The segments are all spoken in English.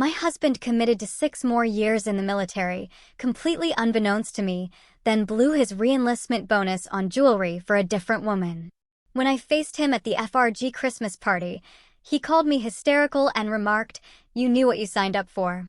My husband committed to 6 more years in the military, completely unbeknownst to me, then blew his re-enlistment bonus on jewelry for a different woman. When I faced him at the FRG Christmas party, he called me hysterical and remarked, "You knew what you signed up for."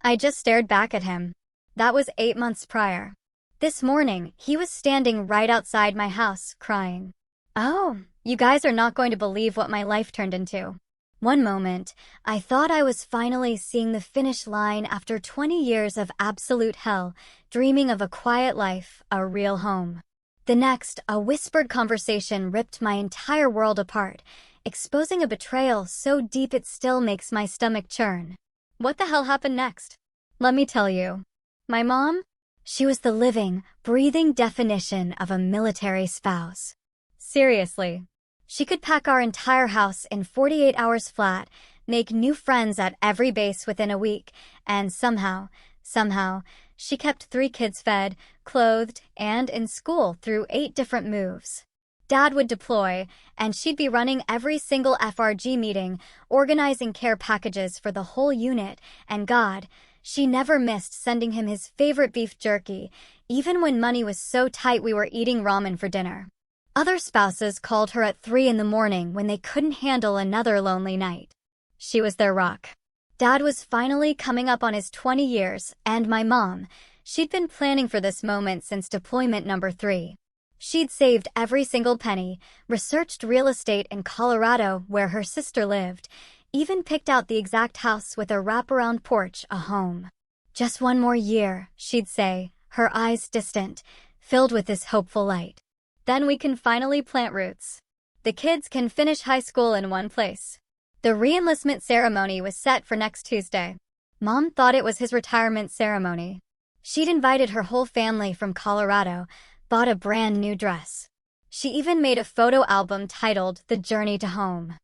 I just stared back at him. That was 8 months prior. This morning, he was standing right outside my house, crying. "Oh, you guys are not going to believe what my life turned into." One moment, I thought I was finally seeing the finish line after 20 years of absolute hell, dreaming of a quiet life, a real home. The next, a whispered conversation ripped my entire world apart, exposing a betrayal so deep it still makes my stomach churn. What the hell happened next? Let me tell you. My mom? She was the living, breathing definition of a military spouse. Seriously. She could pack our entire house in 48 hours flat, make new friends at every base within a week, and somehow, she kept 3 kids fed, clothed, and in school through 8 different moves. Dad would deploy, and she'd be running every single FRG meeting, organizing care packages for the whole unit, and God, she never missed sending him his favorite beef jerky, even when money was so tight we were eating ramen for dinner. Other spouses called her at 3 in the morning when they couldn't handle another lonely night. She was their rock. Dad was finally coming up on his 20 years, and my mom, she'd been planning for this moment since deployment number 3. She'd saved every single penny, researched real estate in Colorado where her sister lived, even picked out the exact house with a wraparound porch, a home. "Just 1 more year," she'd say, her eyes distant, filled with this hopeful light. "Then we can finally plant roots. The kids can finish high school in one place." The re-enlistment ceremony was set for next Tuesday. Mom thought it was his retirement ceremony. She'd invited her whole family from Colorado, bought a brand new dress. She even made a photo album titled "The Journey to Home."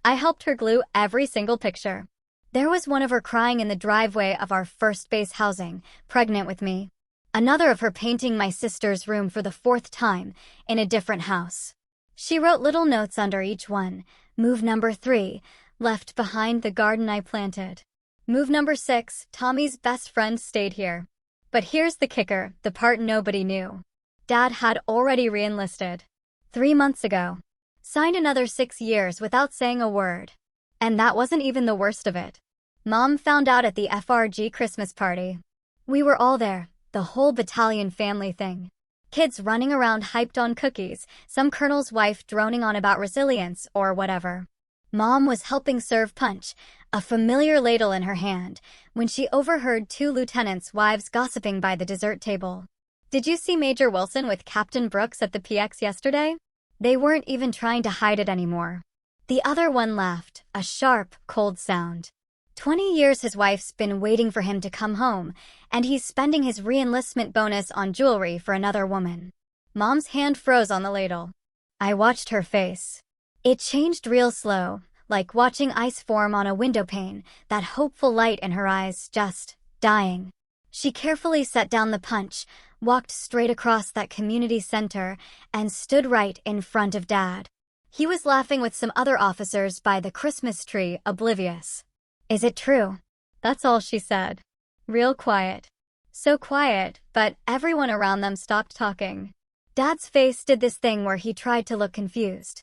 I helped her glue every single picture. There was one of her crying in the driveway of our first base housing, pregnant with me. Another of her painting my sister's room for the 4th time, in a different house. She wrote little notes under each one. Move number 3, left behind the garden I planted. Move number 6, Tommy's best friend stayed here. But here's the kicker, the part nobody knew. Dad had already re-enlisted. 3 months ago. Signed another 6 years without saying a word. And that wasn't even the worst of it. Mom found out at the FRG Christmas party. We were all there, the whole battalion family thing. Kids running around hyped on cookies, some colonel's wife droning on about resilience or whatever. Mom was helping serve punch, a familiar ladle in her hand, when she overheard 2 lieutenants' wives gossiping by the dessert table. "Did you see Major Wilson with Captain Brooks at the PX yesterday?" They weren't even trying to hide it anymore. The other one laughed, a sharp, cold sound. 20 years his wife's been waiting for him to come home, and he's spending his re-enlistment bonus on jewelry for another woman. Mom's hand froze on the ladle. I watched her face. It changed real slow, like watching ice form on a window pane, that hopeful light in her eyes just dying. She carefully set down the punch, walked straight across that community center, and stood right in front of Dad. He was laughing with some other officers by the Christmas tree, oblivious. "Is it true?" That's all she said. Real quiet. So quiet, but everyone around them stopped talking. Dad's face did this thing where he tried to look confused.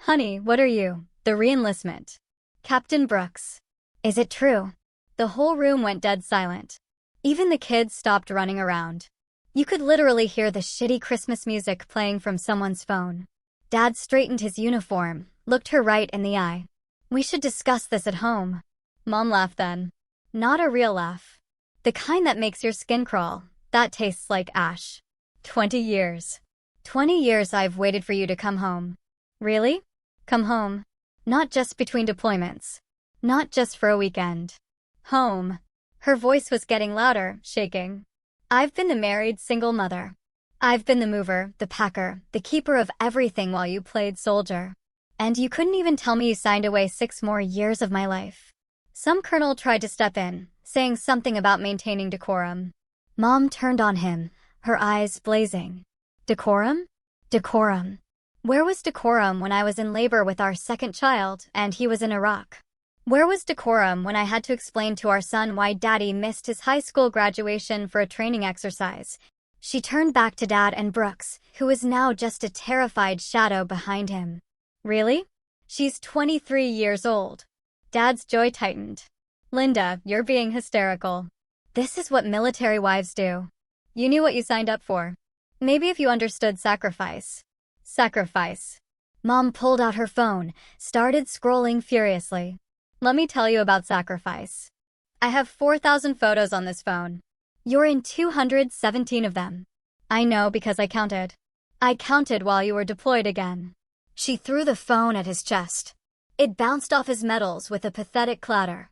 "Honey, what are you? The re-enlistment." "Captain Brooks." "Is it true?" The whole room went dead silent. Even the kids stopped running around. You could literally hear the shitty Christmas music playing from someone's phone. Dad straightened his uniform, looked her right in the eye. "We should discuss this at home." Mom laughed then. Not a real laugh. The kind that makes your skin crawl. That tastes like ash. 20 years. 20 years I've waited for you to come home. Really? Come home. Not just between deployments. Not just for a weekend. Home. Her voice was getting louder, shaking. I've been the married single mother. I've been the mover, the packer, the keeper of everything while you played soldier. And you couldn't even tell me you signed away 6 more years of my life. Some colonel tried to step in, saying something about maintaining decorum. Mom turned on him, her eyes blazing. Decorum? Decorum. Where was decorum when I was in labor with our 2nd child and he was in Iraq? Where was decorum when I had to explain to our son why Daddy missed his high school graduation for a training exercise? She turned back to Dad and Brooks, who was now just a terrified shadow behind him. Really? She's 23 years old. Dad's jaw tightened. Linda, you're being hysterical. This is what military wives do. You knew what you signed up for. Maybe if you understood sacrifice. Sacrifice. Mom pulled out her phone, started scrolling furiously. Let me tell you about sacrifice. I have 4,000 photos on this phone. You're in 217 of them. I know because I counted. I counted while you were deployed again. She threw the phone at his chest. It bounced off his medals with a pathetic clatter.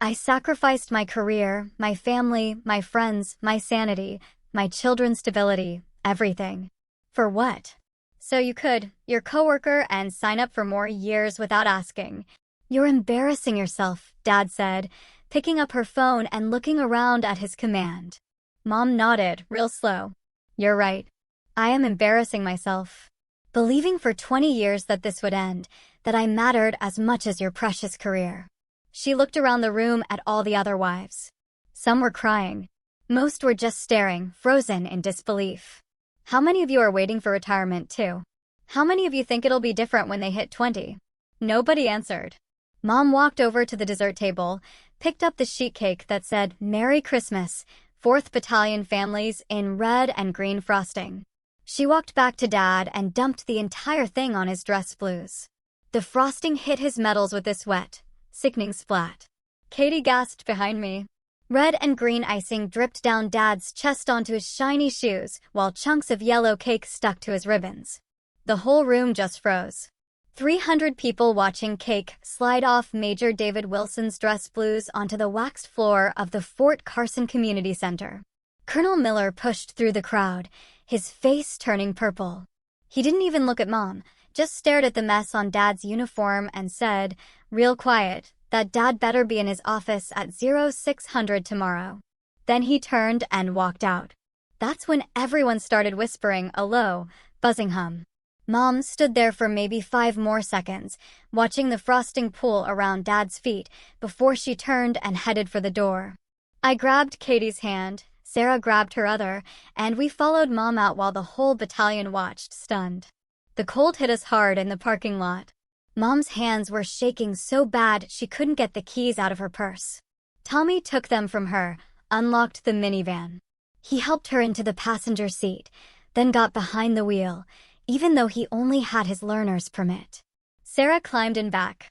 I sacrificed my career, my family, my friends, my sanity, my children's stability, everything. For what? So you could, your coworker, and sign up for more years without asking. You're embarrassing yourself, Dad said, picking up her phone and looking around at his command. Mom nodded, real slow. You're right. I am embarrassing myself. Believing for 20 years that this would end, that I mattered as much as your precious career. She looked around the room at all the other wives. Some were crying. Most were just staring, frozen in disbelief. How many of you are waiting for retirement too? How many of you think it'll be different when they hit 20? Nobody answered. Mom walked over to the dessert table, picked up the sheet cake that said, Merry Christmas, 4th Battalion families in red and green frosting. She walked back to Dad and dumped the entire thing on his dress blues. The frosting hit his medals with this wet, sickening splat. Katie gasped behind me. Red and green icing dripped down Dad's chest onto his shiny shoes, while chunks of yellow cake stuck to his ribbons. The whole room just froze. 300 people watching cake slide off Major David Wilson's dress blues onto the waxed floor of the Fort Carson Community Center. Colonel Miller pushed through the crowd, his face turning purple. He didn't even look at Mom, just stared at the mess on Dad's uniform and said, real quiet, that Dad better be in his office at 0600 tomorrow. Then he turned and walked out. That's when everyone started whispering a low, buzzing hum. Mom stood there for maybe 5 more seconds, watching the frosting pool around Dad's feet before she turned and headed for the door. I grabbed Katie's hand, Sarah grabbed her other, and we followed Mom out while the whole battalion watched, stunned. The cold hit us hard in the parking lot. Mom's hands were shaking so bad she couldn't get the keys out of her purse. Tommy took them from her, unlocked the minivan. He helped her into the passenger seat, then got behind the wheel, even though he only had his learner's permit. Sarah climbed in back,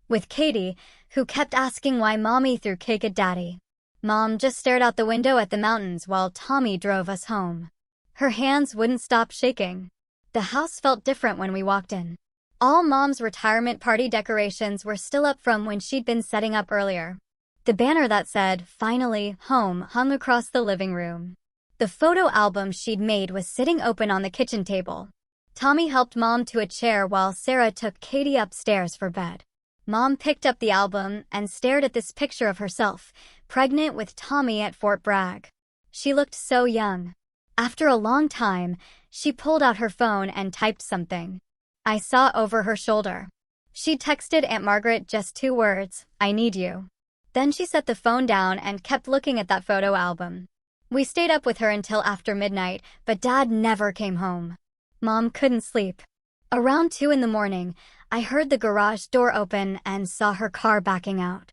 with Katie, who kept asking why Mommy threw cake at Daddy. Mom just stared out the window at the mountains while Tommy drove us home. Her hands wouldn't stop shaking. The house felt different when we walked in. All Mom's retirement party decorations were still up from when she'd been setting up earlier. The banner that said, "Finally, Home," hung across the living room. The photo album she'd made was sitting open on the kitchen table. Tommy helped Mom to a chair while Sarah took Katie upstairs for bed. Mom picked up the album and stared at this picture of herself, pregnant with Tommy at Fort Bragg. She looked so young. After a long time, she pulled out her phone and typed something. I saw over her shoulder. She texted Aunt Margaret just 2 words, "I need you." Then she set the phone down and kept looking at that photo album. We stayed up with her until after midnight, but Dad never came home. Mom couldn't sleep. Around 2 in the morning, I heard the garage door open and saw her car backing out.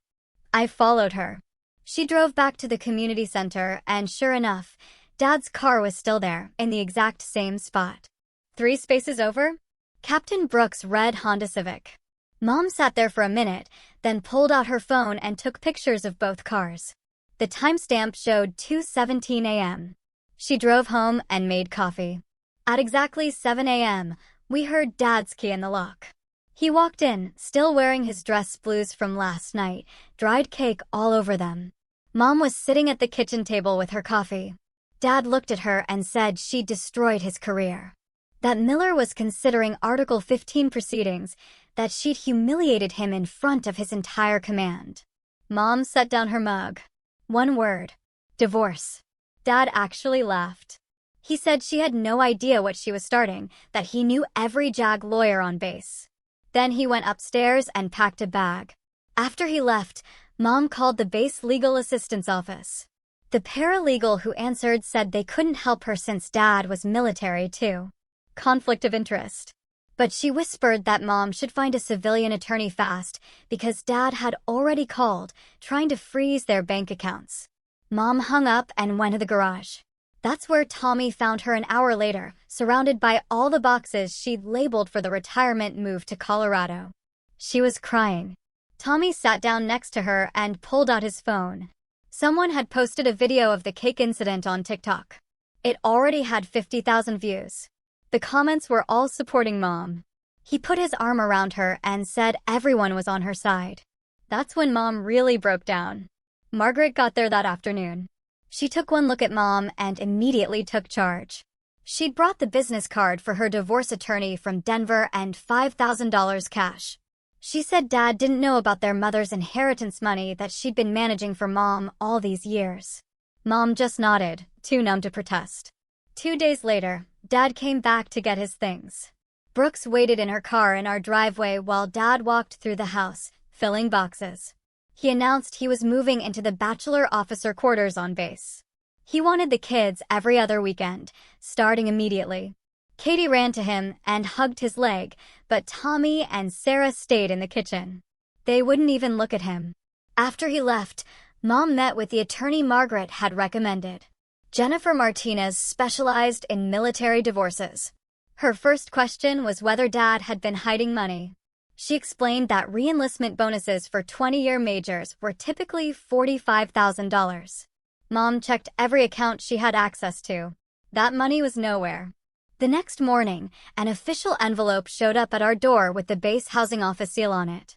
I followed her. She drove back to the community center, and sure enough, Dad's car was still there, in the exact same spot. 3 spaces over? Captain Brooks' red Honda Civic. Mom sat there for a minute, then pulled out her phone and took pictures of both cars. The timestamp showed 2:17 a.m. She drove home and made coffee. At exactly 7 a.m., we heard Dad's key in the lock. He walked in, still wearing his dress blues from last night, dried cake all over them. Mom was sitting at the kitchen table with her coffee. Dad looked at her and said she'd destroyed his career. That Miller was considering Article 15 proceedings, that she'd humiliated him in front of his entire command. Mom set down her mug. 1 word. Divorce. Dad actually laughed. He said she had no idea what she was starting, that he knew every JAG lawyer on base. Then he went upstairs and packed a bag. After he left, Mom called the base legal assistance office. The paralegal who answered said they couldn't help her since Dad was military too. Conflict of interest. But she whispered that Mom should find a civilian attorney fast because Dad had already called, trying to freeze their bank accounts. Mom hung up and went to the garage. That's where Tommy found her an hour later, surrounded by all the boxes she'd labeled for the retirement move to Colorado. She was crying. Tommy sat down next to her and pulled out his phone. Someone had posted a video of the cake incident on TikTok. It already had 50,000 views. The comments were all supporting Mom. He put his arm around her and said everyone was on her side. That's when Mom really broke down. Margaret got there that afternoon. She took one look at Mom and immediately took charge. She'd brought the business card for her divorce attorney from Denver and $5,000 cash. She said Dad didn't know about their mother's inheritance money that she'd been managing for Mom all these years. Mom just nodded, too numb to protest. 2 days later, Dad came back to get his things. Brooks waited in her car in our driveway while Dad walked through the house, filling boxes. He announced he was moving into the bachelor officer quarters on base. He wanted the kids every other weekend, starting immediately. Katie ran to him and hugged his leg, but Tommy and Sarah stayed in the kitchen. They wouldn't even look at him. After he left, Mom met with the attorney Margaret had recommended. Jennifer Martinez specialized in military divorces. Her first question was whether Dad had been hiding money. She explained that re-enlistment bonuses for 20-year majors were typically $45,000. Mom checked every account she had access to. That money was nowhere. The next morning, an official envelope showed up at our door with the base housing office seal on it.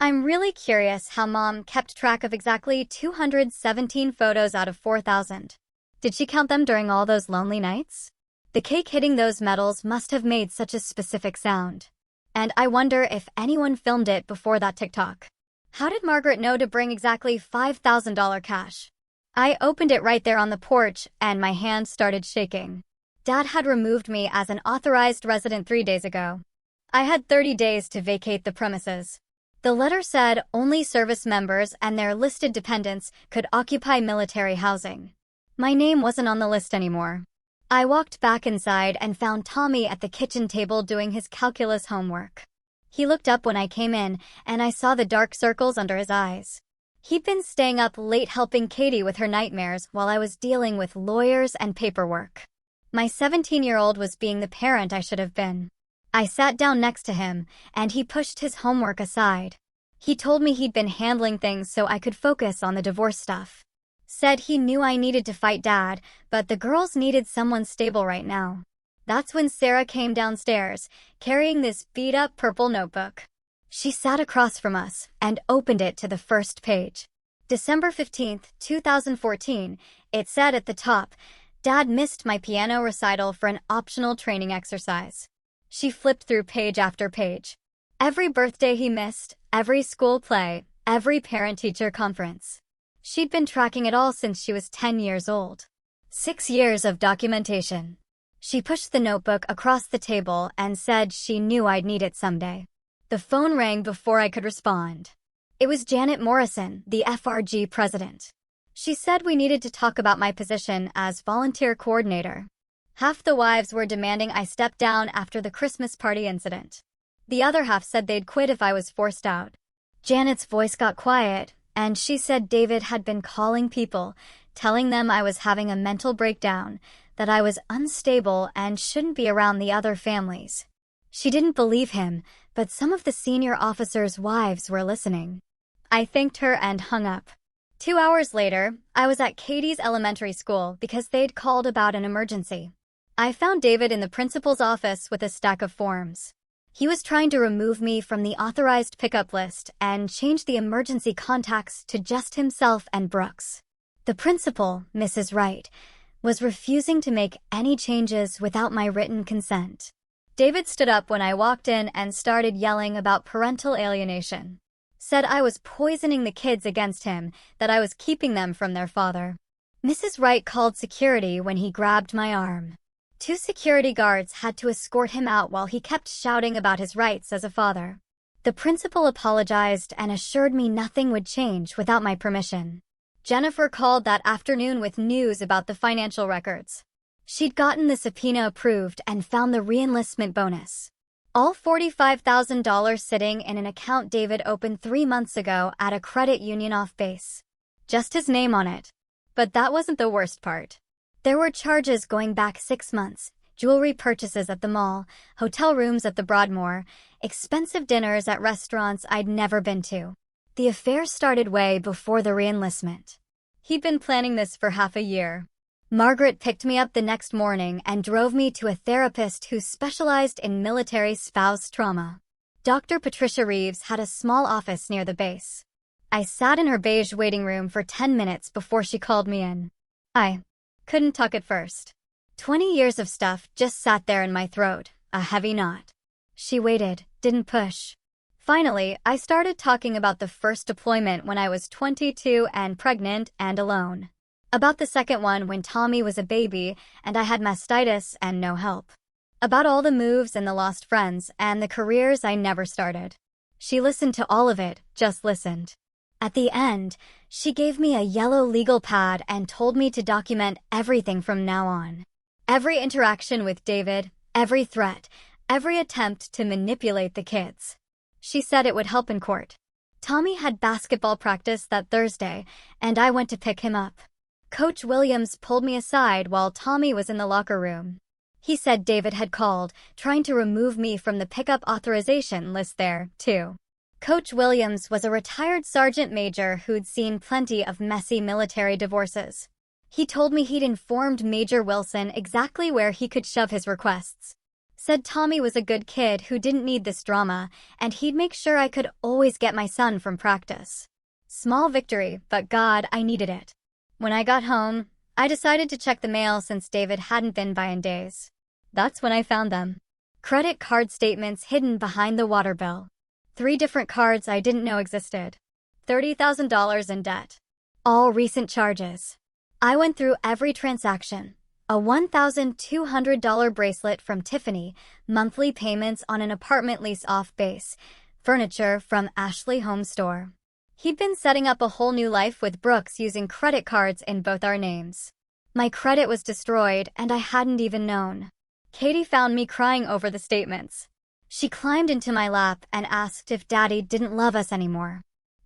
I'm really curious how Mom kept track of exactly 217 photos out of 4,000. Did she count them during all those lonely nights? The cake hitting those metals must have made such a specific sound. And I wonder if anyone filmed it before that TikTok. How did Margaret know to bring exactly $5,000 cash? I opened it right there on the porch, and my hand started shaking. Dad had removed me as an authorized resident 3 days ago. I had 30 days to vacate the premises. The letter said only service members and their listed dependents could occupy military housing. My name wasn't on the list anymore. I walked back inside and found Tommy at the kitchen table doing his calculus homework. He looked up when I came in, and I saw the dark circles under his eyes. He'd been staying up late helping Katie with her nightmares while I was dealing with lawyers and paperwork. My 17-year-old was being the parent I should have been. I sat down next to him, and he pushed his homework aside. He told me he'd been handling things so I could focus on the divorce stuff. Said he knew I needed to fight Dad, but the girls needed someone stable right now. That's when Sarah came downstairs, carrying this beat-up purple notebook. She sat across from us and opened it to the first page. December 15, 2014, it said at the top, Dad missed my piano recital for an optional training exercise. She flipped through page after page. Every birthday he missed, every school play, every parent-teacher conference. She'd been tracking it all since she was 10 years old. 6 years of documentation. She pushed the notebook across the table and said she knew I'd need it someday. The phone rang before I could respond. It was Janet Morrison, the FRG president. She said we needed to talk about my position as volunteer coordinator. Half the wives were demanding I step down after the Christmas party incident. The other half said they'd quit if I was forced out. Janet's voice got quiet, and she said David had been calling people, telling them I was having a mental breakdown, that I was unstable and shouldn't be around the other families. She didn't believe him, but some of the senior officers' wives were listening. I thanked her and hung up. 2 hours later, I was at Katie's elementary school because they'd called about an emergency. I found David in the principal's office with a stack of forms. He was trying to remove me from the authorized pickup list and change the emergency contacts to just himself and Brooks. The principal, Mrs. Wright, was refusing to make any changes without my written consent. David stood up when I walked in and started yelling about parental alienation. Said I was poisoning the kids against him, that I was keeping them from their father. Mrs. Wright called security when he grabbed my arm. 2 security guards had to escort him out while he kept shouting about his rights as a father. The principal apologized and assured me nothing would change without my permission. Jennifer called that afternoon with news about the financial records. She'd gotten the subpoena approved and found the re-enlistment bonus. All $45,000 sitting in an account David opened 3 months ago at a credit union off base. Just his name on it. But that wasn't the worst part. There were charges going back 6 months, jewelry purchases at the mall, hotel rooms at the Broadmoor, expensive dinners at restaurants I'd never been to. The affair started way before the re-enlistment. He'd been planning this for half a year. Margaret picked me up the next morning and drove me to a therapist who specialized in military spouse trauma. Dr. Patricia Reeves had a small office near the base. I sat in her beige waiting room for 10 minutes before she called me in. I couldn't talk at first. 20 years of stuff just sat there in my throat, a heavy knot. She waited, didn't push. Finally, I started talking about the first deployment when I was 22 and pregnant and alone. About the second one when Tommy was a baby and I had mastitis and no help. About all the moves and the lost friends and the careers I never started. She listened to all of it, just listened. At the end, she gave me a yellow legal pad and told me to document everything from now on. Every interaction with David, every threat, every attempt to manipulate the kids. She said it would help in court. Tommy had basketball practice that Thursday, and I went to pick him up. Coach Williams pulled me aside while Tommy was in the locker room. He said David had called, trying to remove me from the pickup authorization list there, too. Coach Williams was a retired sergeant major who'd seen plenty of messy military divorces. He told me he'd informed Major Wilson exactly where he could shove his requests. Said Tommy was a good kid who didn't need this drama, and he'd make sure I could always get my son from practice. Small victory, but God, I needed it. When I got home, I decided to check the mail since David hadn't been by in days. That's when I found them. Credit card statements hidden behind the water bill. 3 different cards I didn't know existed. $30,000 in debt. All recent charges. I went through every transaction. A $1,200 bracelet from Tiffany, monthly payments on an apartment lease off base, furniture from Ashley Home Store. He'd been setting up a whole new life with Brooks using credit cards in both our names. My credit was destroyed, and I hadn't even known. Katie found me crying over the statements. She climbed into my lap and asked if Daddy didn't love us anymore.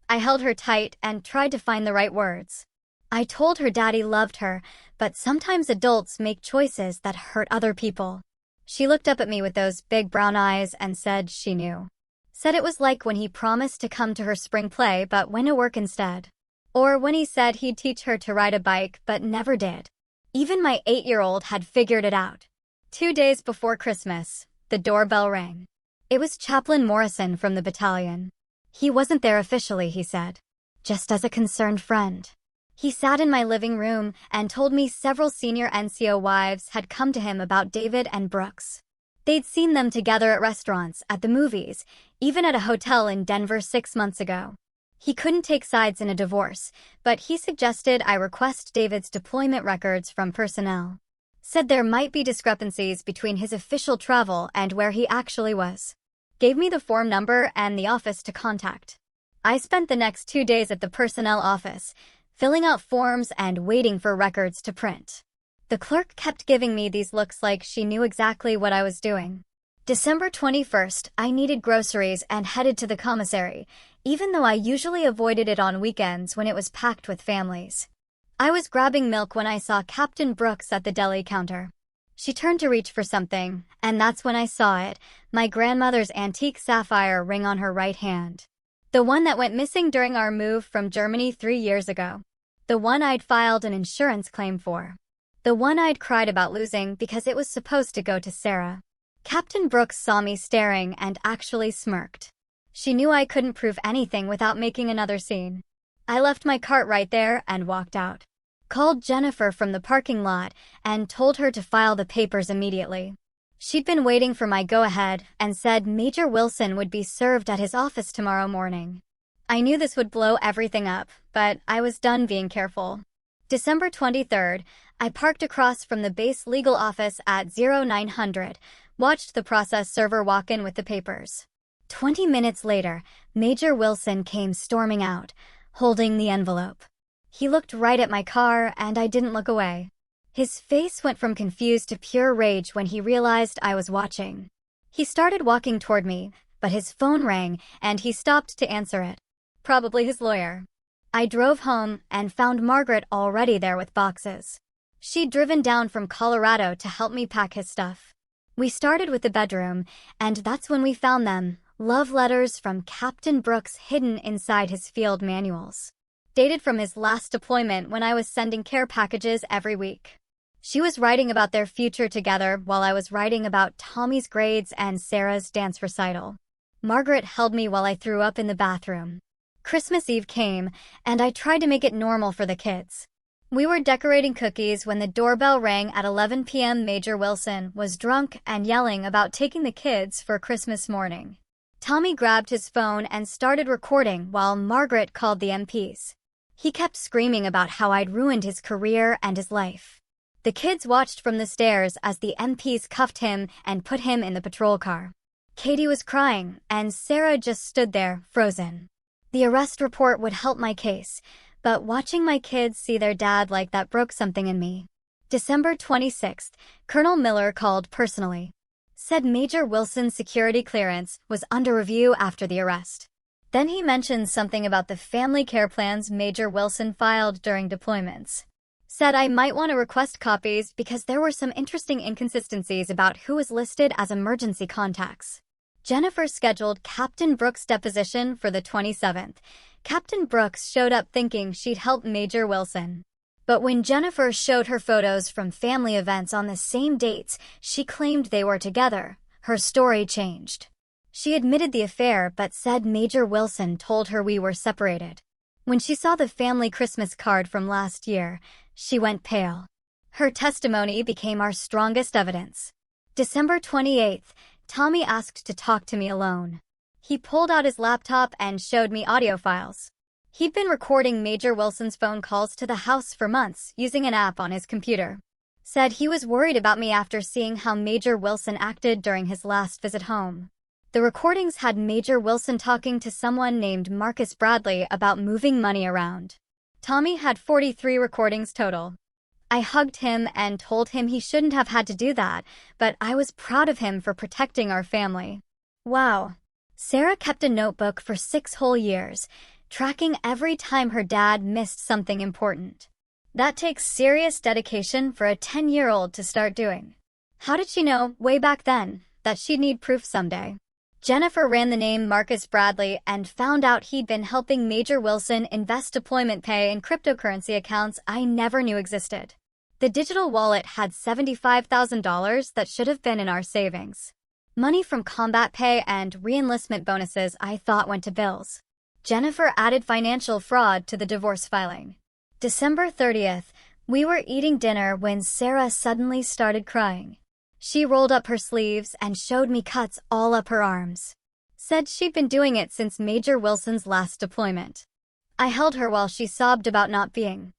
I held her tight and tried to find the right words. I told her Daddy loved her, but sometimes adults make choices that hurt other people. She looked up at me with those big brown eyes and said she knew. Said it was like when he promised to come to her spring play but went to work instead. Or when he said he'd teach her to ride a bike but never did. Even my 8-year-old had figured it out. 2 days before Christmas, the doorbell rang. It was Chaplain Morrison from the battalion. He wasn't there officially, he said. Just as a concerned friend. He sat in my living room and told me several senior NCO wives had come to him about David and Brooks. They'd seen them together at restaurants, at the movies, even at a hotel in Denver 6 months ago. He couldn't take sides in a divorce, but he suggested I request David's deployment records from personnel. Said there might be discrepancies between his official travel and where he actually was. Gave me the form number and the office to contact. I spent the next 2 days at the personnel office, filling out forms and waiting for records to print. The clerk kept giving me these looks like she knew exactly what I was doing. December 21st, I needed groceries and headed to the commissary, even though I usually avoided it on weekends when it was packed with families. I was grabbing milk when I saw Captain Brooks at the deli counter. She turned to reach for something, and that's when I saw it, my grandmother's antique sapphire ring on her right hand. The one that went missing during our move from Germany 3 years ago. The one I'd filed an insurance claim for. The one I'd cried about losing because it was supposed to go to Sarah. Captain Brooks saw me staring and actually smirked. She knew I couldn't prove anything without making another scene. I left my cart right there and walked out. Called Jennifer from the parking lot and told her to file the papers immediately. She'd been waiting for my go-ahead and said Major Wilson would be served at his office tomorrow morning. I knew this would blow everything up, but I was done being careful. December 23rd, I parked across from the base legal office at 0900, watched the process server walk in with the papers. 20 minutes later, Major Wilson came storming out, holding the envelope. He looked right at my car, and I didn't look away. His face went from confused to pure rage when he realized I was watching. He started walking toward me, but his phone rang, and he stopped to answer it. Probably his lawyer. I drove home and found Margaret already there with boxes. She'd driven down from Colorado to help me pack his stuff. We started with the bedroom, and that's when we found them, love letters from Captain Brooks hidden inside his field manuals. Dated from his last deployment when I was sending care packages every week. She was writing about their future together while I was writing about Tommy's grades and Sarah's dance recital. Margaret held me while I threw up in the bathroom. Christmas Eve came, and I tried to make it normal for the kids. We were decorating cookies when the doorbell rang at 11 p.m. Major Wilson was drunk and yelling about taking the kids for Christmas morning. Tommy grabbed his phone and started recording while Margaret called the MPs. He kept screaming about how I'd ruined his career and his life. The kids watched from the stairs as the MPs cuffed him and put him in the patrol car. Katie was crying, and Sarah just stood there, frozen. The arrest report would help my case, but watching my kids see their dad like that broke something in me. December 26th, Colonel Miller called personally. Said Major Wilson's security clearance was under review after the arrest. Then he mentioned something about the family care plans Major Wilson filed during deployments. Said I might want to request copies because there were some interesting inconsistencies about who was listed as emergency contacts. Jennifer scheduled Captain Brooks' deposition for the 27th. Captain Brooks showed up thinking she'd help Major Wilson. But when Jennifer showed her photos from family events on the same dates she claimed they were together, her story changed. She admitted the affair but said Major Wilson told her we were separated. When she saw the family Christmas card from last year, she went pale. Her testimony became our strongest evidence. December 28th, Tommy asked to talk to me alone. He pulled out his laptop and showed me audio files. He'd been recording Major Wilson's phone calls to the house for months using an app on his computer. Said he was worried about me after seeing how Major Wilson acted during his last visit home. The recordings had Major Wilson talking to someone named Marcus Bradley about moving money around. Tommy had 43 recordings total. I hugged him and told him he shouldn't have had to do that, but I was proud of him for protecting our family. Wow. Sarah kept a notebook for 6 whole years, tracking every time her dad missed something important. That takes serious dedication for a 10-year-old to start doing. How did she know, way back then, that she'd need proof someday? Jennifer ran the name Marcus Bradley and found out he'd been helping Major Wilson invest deployment pay in cryptocurrency accounts I never knew existed. The digital wallet had $75,000 that should have been in our savings. Money from combat pay and re-enlistment bonuses I thought went to bills. Jennifer added financial fraud to the divorce filing. December 30th, we were eating dinner when Sarah suddenly started crying. She rolled up her sleeves and showed me cuts all up her arms. Said she'd been doing it since Major Wilson's last deployment. I held her while she sobbed about not being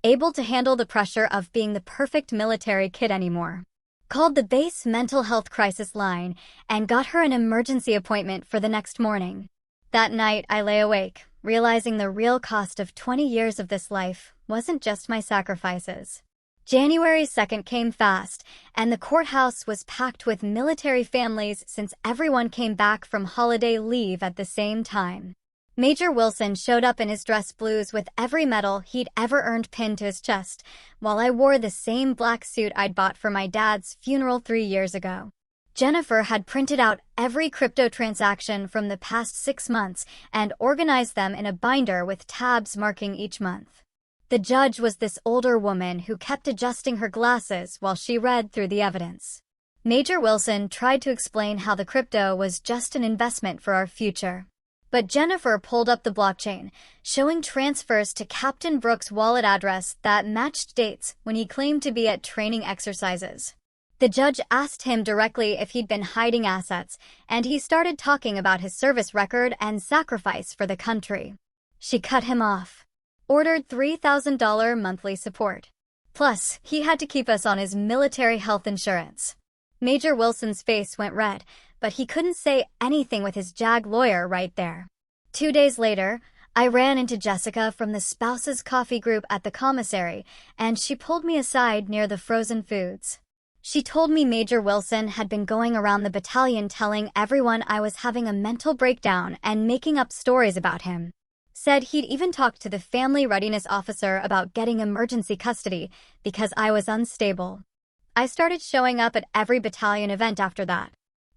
able to handle the pressure of being the perfect military kid anymore. Called the base mental health crisis line and got her an emergency appointment for the next morning. That night I lay awake, realizing the real cost of 20 years of this life wasn't just my sacrifices. January 2nd came fast, and the courthouse was packed with military families since everyone came back from holiday leave at the same time. Major Wilson showed up in his dress blues with every medal he'd ever earned pinned to his chest, while I wore the same black suit I'd bought for my dad's funeral 3 years ago. Jennifer had printed out every crypto transaction from the past 6 months and organized them in a binder with tabs marking each month. The judge was this older woman who kept adjusting her glasses while she read through the evidence. Major Wilson tried to explain how the crypto was just an investment for our future. But Jennifer pulled up the blockchain, showing transfers to Captain Brooks' wallet address that matched dates when he claimed to be at training exercises. The judge asked him directly if he'd been hiding assets, and he started talking about his service record and sacrifice for the country. She cut him off. Ordered $3,000 monthly support. Plus, he had to keep us on his military health insurance. Major Wilson's face went red, but he couldn't say anything with his JAG lawyer right there. 2 days later, I ran into Jessica from the spouses coffee group at the commissary, and she pulled me aside near the frozen foods. She told me Major Wilson had been going around the battalion telling everyone I was having a mental breakdown and making up stories about him. Said he'd even talked to the family readiness officer about getting emergency custody because I was unstable. I started showing up at every battalion event after that.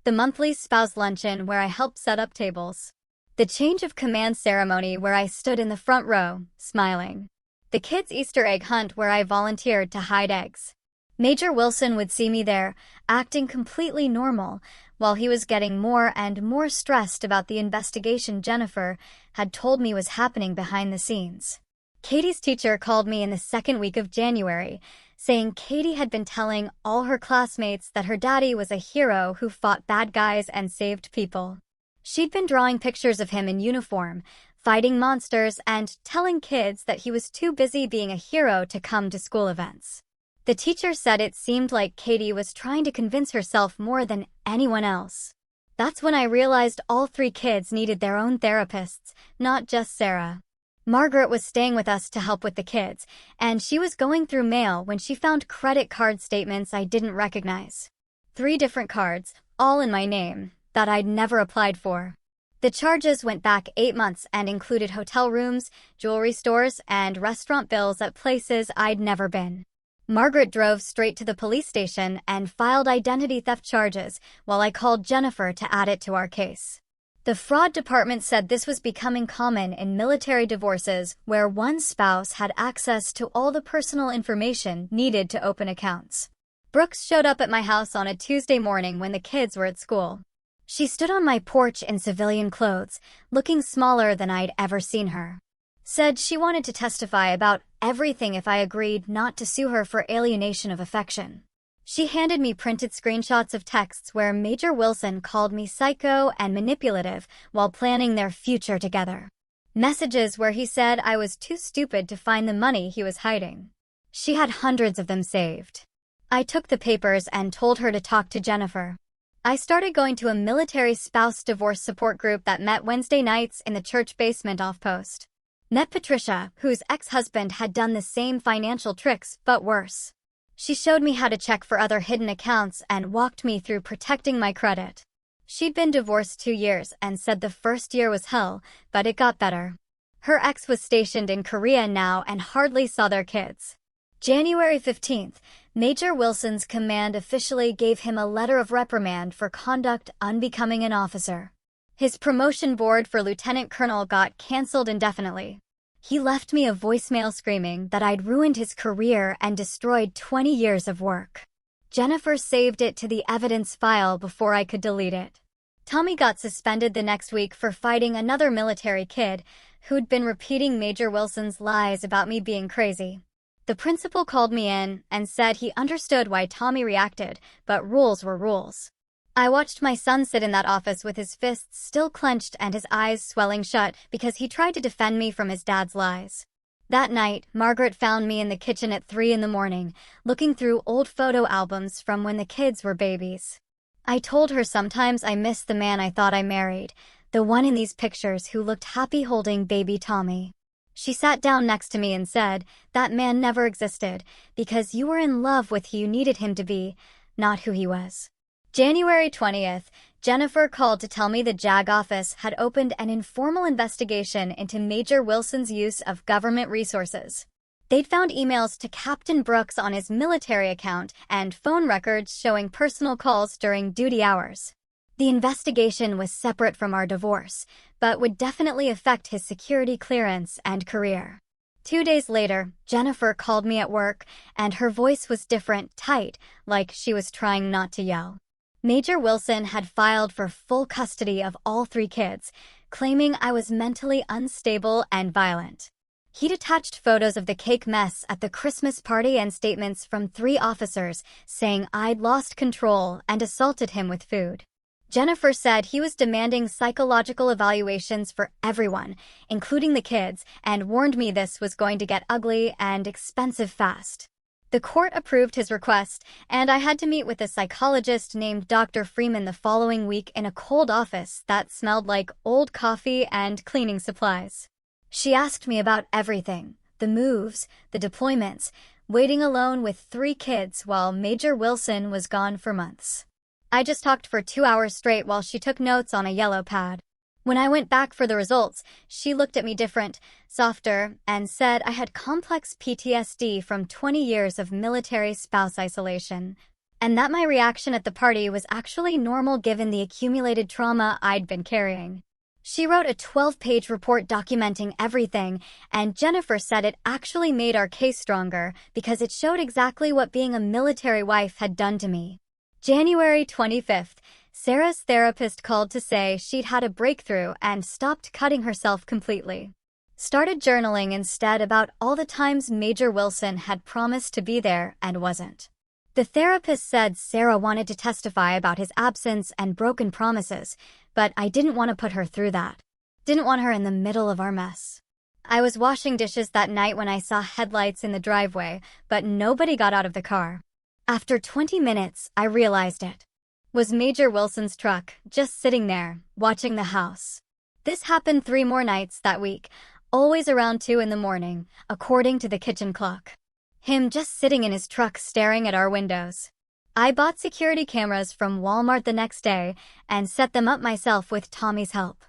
The monthly spouse luncheon where I helped set up tables. The change of command ceremony where I stood in the front row, smiling. The kids' Easter egg hunt where I volunteered to hide eggs. Major Wilson would see me there, acting completely normal, while he was getting more and more stressed about the investigation Jennifer had told me was happening behind the scenes. Katie's teacher called me in the second week of January, saying Katie had been telling all her classmates that her daddy was a hero who fought bad guys and saved people. She'd been drawing pictures of him in uniform, fighting monsters, and telling kids that he was too busy being a hero to come to school events. The teacher said it seemed like Katie was trying to convince herself more than anyone else. That's when I realized all 3 kids needed their own therapists, not just Sarah. Margaret was staying with us to help with the kids, and she was going through mail when she found credit card statements I didn't recognize. 3 different cards, all in my name, that I'd never applied for. The charges went back 8 months and included hotel rooms, jewelry stores, and restaurant bills at places I'd never been. Margaret drove straight to the police station and filed identity theft charges while I called Jennifer to add it to our case. The fraud department said this was becoming common in military divorces where one spouse had access to all the personal information needed to open accounts. Brooks showed up at my house on a Tuesday morning when the kids were at school. She stood on my porch in civilian clothes, looking smaller than I'd ever seen her. Said she wanted to testify about everything if I agreed not to sue her for alienation of affection. She handed me printed screenshots of texts where Major Wilson called me psycho and manipulative while planning their future together. Messages where he said I was too stupid to find the money he was hiding. She had hundreds of them saved. I took the papers and told her to talk to Jennifer. I started going to a military spouse divorce support group that met Wednesday nights in the church basement off-post. Met Patricia, whose ex-husband had done the same financial tricks, but worse. She showed me how to check for other hidden accounts and walked me through protecting my credit. She'd been divorced 2 years and said the first year was hell, but it got better. Her ex was stationed in Korea now and hardly saw their kids. January 15th, Major Wilson's command officially gave him a letter of reprimand for conduct unbecoming an officer. His promotion board for lieutenant colonel got canceled indefinitely. He left me a voicemail screaming that I'd ruined his career and destroyed 20 years of work. Jennifer saved it to the evidence file before I could delete it. Tommy got suspended the next week for fighting another military kid who'd been repeating Major Wilson's lies about me being crazy. The principal called me in and said he understood why Tommy reacted, but rules were rules. I watched my son sit in that office with his fists still clenched and his eyes swelling shut because he tried to defend me from his dad's lies. That night, Margaret found me in the kitchen at 3 a.m, looking through old photo albums from when the kids were babies. I told her sometimes I miss the man I thought I married, the one in these pictures who looked happy holding baby Tommy. She sat down next to me and said, "That man never existed, because you were in love with who you needed him to be, not who he was." January 20th, Jennifer called to tell me the JAG office had opened an informal investigation into Major Wilson's use of government resources. They'd found emails to Captain Brooks on his military account and phone records showing personal calls during duty hours. The investigation was separate from our divorce, but would definitely affect his security clearance and career. 2 days later, Jennifer called me at work, and her voice was different, tight, like she was trying not to yell. Major Wilson had filed for full custody of all 3 kids, claiming I was mentally unstable and violent. He'd attached photos of the cake mess at the Christmas party and statements from 3 officers saying I'd lost control and assaulted him with food. Jennifer said he was demanding psychological evaluations for everyone, including the kids, and warned me this was going to get ugly and expensive fast. The court approved his request, and I had to meet with a psychologist named Dr. Freeman the following week in a cold office that smelled like old coffee and cleaning supplies. She asked me about everything: the moves, the deployments, waiting alone with 3 kids while Major Wilson was gone for months. I just talked for 2 hours straight while she took notes on a yellow pad. When I went back for the results, she looked at me different, softer, and said I had complex PTSD from 20 years of military spouse isolation, and that my reaction at the party was actually normal given the accumulated trauma I'd been carrying. She wrote a 12-page report documenting everything, and Jennifer said it actually made our case stronger because it showed exactly what being a military wife had done to me. January 25th, Sarah's therapist called to say she'd had a breakthrough and stopped cutting herself completely. Started journaling instead about all the times Major Wilson had promised to be there and wasn't. The therapist said Sarah wanted to testify about his absence and broken promises, but I didn't want to put her through that. Didn't want her in the middle of our mess. I was washing dishes that night when I saw headlights in the driveway, but nobody got out of the car. After 20 minutes, I realized it was Major Wilson's truck, just sitting there, watching the house. This happened 3 more nights that week, always around 2 in the morning, according to the kitchen clock. Him just sitting in his truck staring at our windows. I bought security cameras from Walmart the next day and set them up myself with Tommy's help.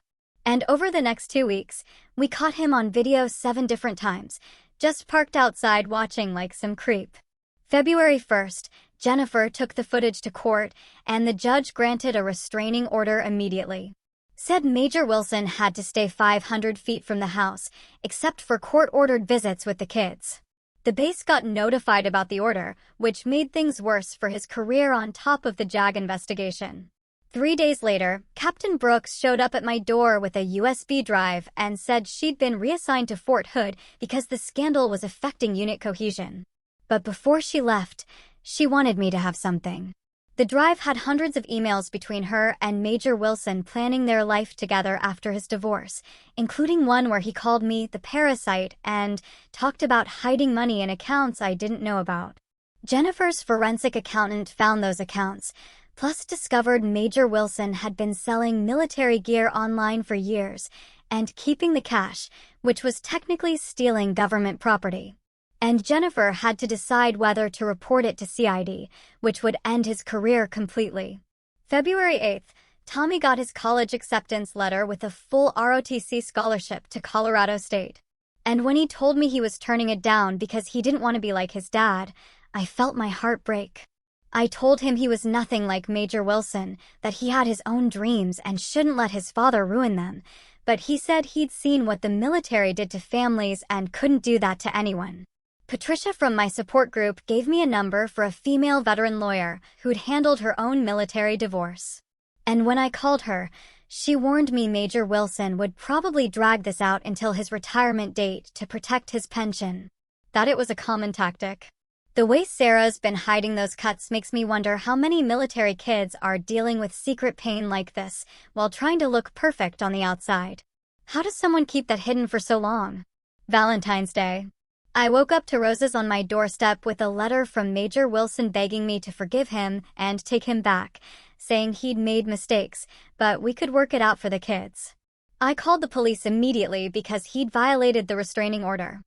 And over the next 2 weeks, we caught him on video 7 different times, just parked outside watching like some creep. February 1st, Jennifer took the footage to court, and the judge granted a restraining order immediately. Said Major Wilson had to stay 500 feet from the house, except for court-ordered visits with the kids. The base got notified about the order, which made things worse for his career on top of the JAG investigation. 3 days later, Captain Brooks showed up at my door with a USB drive and said she'd been reassigned to Fort Hood because the scandal was affecting unit cohesion. But before she left, she wanted me to have something. The drive had hundreds of emails between her and Major Wilson planning their life together after his divorce, including one where he called me the parasite and talked about hiding money in accounts I didn't know about. Jennifer's forensic accountant found those accounts, plus discovered Major Wilson had been selling military gear online for years and keeping the cash, which was technically stealing government property. And Jennifer had to decide whether to report it to CID, which would end his career completely. February 8th, Tommy got his college acceptance letter with a full ROTC scholarship to Colorado State. And when he told me he was turning it down because he didn't want to be like his dad, I felt my heart break. I told him he was nothing like Major Wilson, that he had his own dreams and shouldn't let his father ruin them, but he said he'd seen what the military did to families and couldn't do that to anyone. Patricia from my support group gave me a number for a female veteran lawyer who'd handled her own military divorce. And when I called her, she warned me Major Wilson would probably drag this out until his retirement date to protect his pension. That it was a common tactic. The way Sarah's been hiding those cuts makes me wonder how many military kids are dealing with secret pain like this while trying to look perfect on the outside. How does someone keep that hidden for so long? Valentine's Day. I woke up to roses on my doorstep with a letter from Major Wilson begging me to forgive him and take him back, saying he'd made mistakes, but we could work it out for the kids. I called the police immediately because he'd violated the restraining order.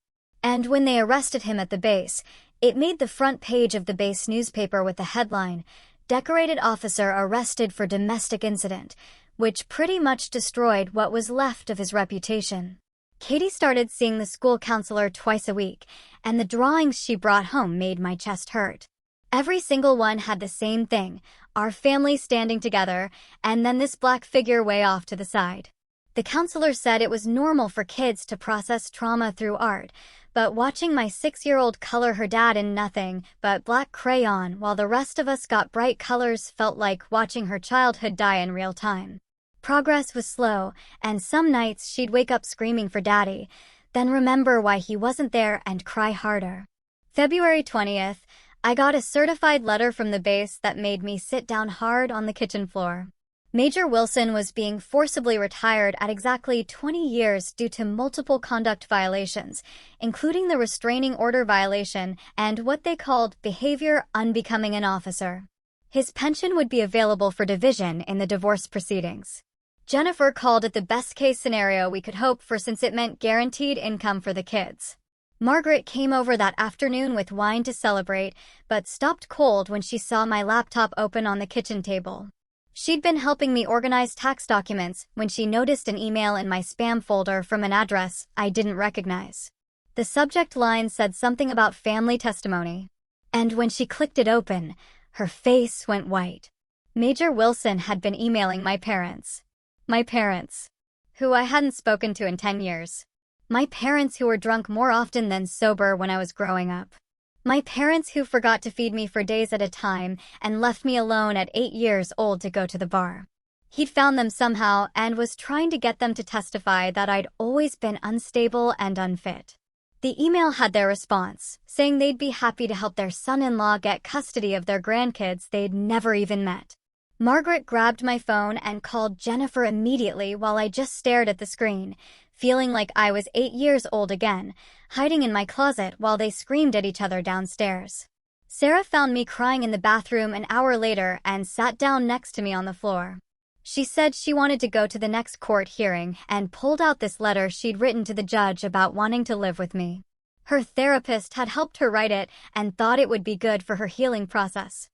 And when they arrested him at the base, it made the front page of the base newspaper with the headline, "Decorated Officer Arrested for Domestic Incident," which pretty much destroyed what was left of his reputation. Katie started seeing the school counselor twice a week, and the drawings she brought home made my chest hurt. Every single one had the same thing, our family standing together, and then this black figure way off to the side. The counselor said it was normal for kids to process trauma through art, but watching my 6-year-old color her dad in nothing but black crayon while the rest of us got bright colors felt like watching her childhood die in real time. Progress was slow, and some nights she'd wake up screaming for Daddy, then remember why he wasn't there and cry harder. February 20th, I got a certified letter from the base that made me sit down hard on the kitchen floor. Major Wilson was being forcibly retired at exactly 20 years due to multiple conduct violations, including the restraining order violation and what they called behavior unbecoming an officer. His pension would be available for division in the divorce proceedings. Jennifer called it the best-case scenario we could hope for since it meant guaranteed income for the kids. Margaret came over that afternoon with wine to celebrate, but stopped cold when she saw my laptop open on the kitchen table. She'd been helping me organize tax documents when she noticed an email in my spam folder from an address I didn't recognize. The subject line said something about family testimony. And when she clicked it open, her face went white. Major Wilson had been emailing my parents. My parents, who I hadn't spoken to in 10 years. My parents who were drunk more often than sober when I was growing up. My parents who forgot to feed me for days at a time and left me alone at 8 years old to go to the bar. He'd found them somehow and was trying to get them to testify that I'd always been unstable and unfit. The email had their response, saying they'd be happy to help their son-in-law get custody of their grandkids they'd never even met. Margaret grabbed my phone and called Jennifer immediately while I just stared at the screen, feeling like I was 8 years old again, hiding in my closet while they screamed at each other downstairs. Sarah found me crying in the bathroom an hour later and sat down next to me on the floor. She said she wanted to go to the next court hearing and pulled out this letter she'd written to the judge about wanting to live with me. Her therapist had helped her write it and thought it would be good for her healing process.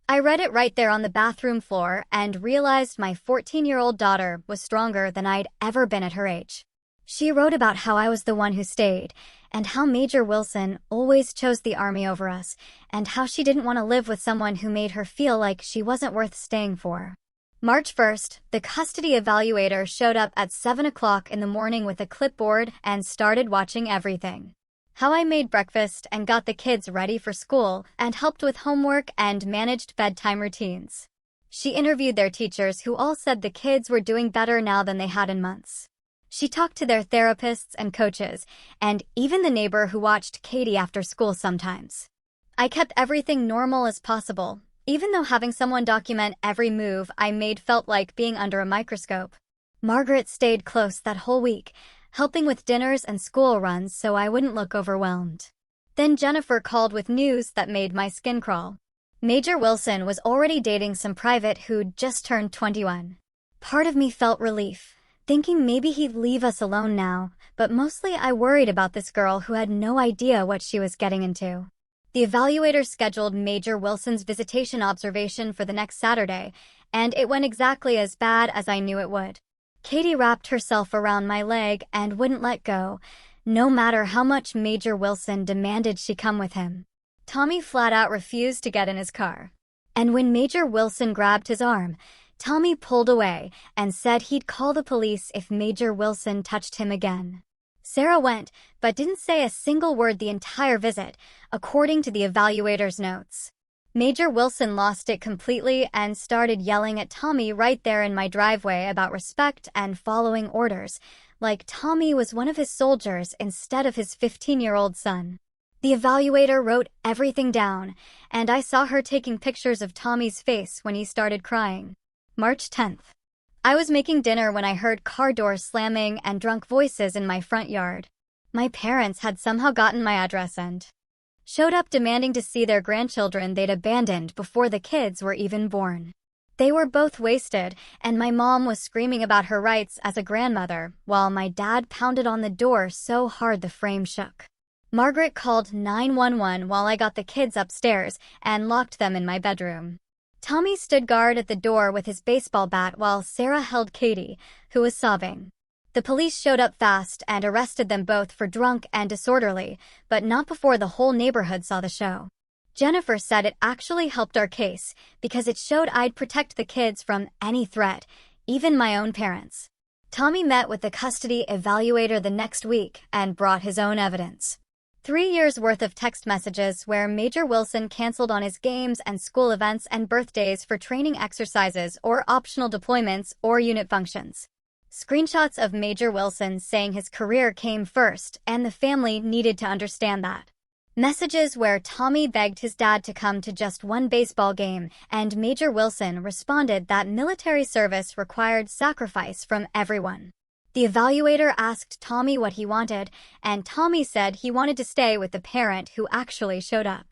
I read it right there on the bathroom floor and realized my 14-year-old daughter was stronger than I'd ever been at her age. She wrote about how I was the one who stayed, and how Major Wilson always chose the Army over us, and how she didn't want to live with someone who made her feel like she wasn't worth staying for. March 1st, the custody evaluator showed up at 7 o'clock in the morning with a clipboard and started watching everything. How I made breakfast and got the kids ready for school and helped with homework and managed bedtime routines. She interviewed their teachers who all said the kids were doing better now than they had in months. She talked to their therapists and coaches, and even the neighbor who watched Katie after school sometimes. I kept everything normal as possible, even though having someone document every move I made felt like being under a microscope. Margaret stayed close that whole week, helping with dinners and school runs so I wouldn't look overwhelmed. Then Jennifer called with news that made my skin crawl. Major Wilson was already dating some private who'd just turned 21. Part of me felt relief, thinking maybe he'd leave us alone now, but mostly I worried about this girl who had no idea what she was getting into. The evaluator scheduled Major Wilson's visitation observation for the next Saturday, and it went exactly as bad as I knew it would. Katie wrapped herself around my leg and wouldn't let go, no matter how much Major Wilson demanded she come with him. Tommy flat out refused to get in his car. And when Major Wilson grabbed his arm, Tommy pulled away and said he'd call the police if Major Wilson touched him again. Sarah went, but didn't say a single word the entire visit, according to the evaluator's notes. Major Wilson lost it completely and started yelling at Tommy right there in my driveway about respect and following orders, like Tommy was one of his soldiers instead of his 15-year-old son. The evaluator wrote everything down, and I saw her taking pictures of Tommy's face when he started crying. March 10th. I was making dinner when I heard car doors slamming and drunk voices in my front yard. My parents had somehow gotten my address and showed up demanding to see their grandchildren they'd abandoned before the kids were even born. They were both wasted, and my mom was screaming about her rights as a grandmother, while my dad pounded on the door so hard the frame shook. Margaret called 911 while I got the kids upstairs and locked them in my bedroom. Tommy stood guard at the door with his baseball bat while Sarah held Katie, who was sobbing. The police showed up fast and arrested them both for drunk and disorderly, but not before the whole neighborhood saw the show. Jennifer said it actually helped our case because it showed I'd protect the kids from any threat, even my own parents. Tommy met with the custody evaluator the next week and brought his own evidence. 3 years worth of text messages where Major Wilson canceled on his games and school events and birthdays for training exercises or optional deployments or unit functions. Screenshots of Major Wilson saying his career came first and the family needed to understand that. Messages where Tommy begged his dad to come to just one baseball game, and Major Wilson responded that military service required sacrifice from everyone. The evaluator asked Tommy what he wanted, and Tommy said he wanted to stay with the parent who actually showed up.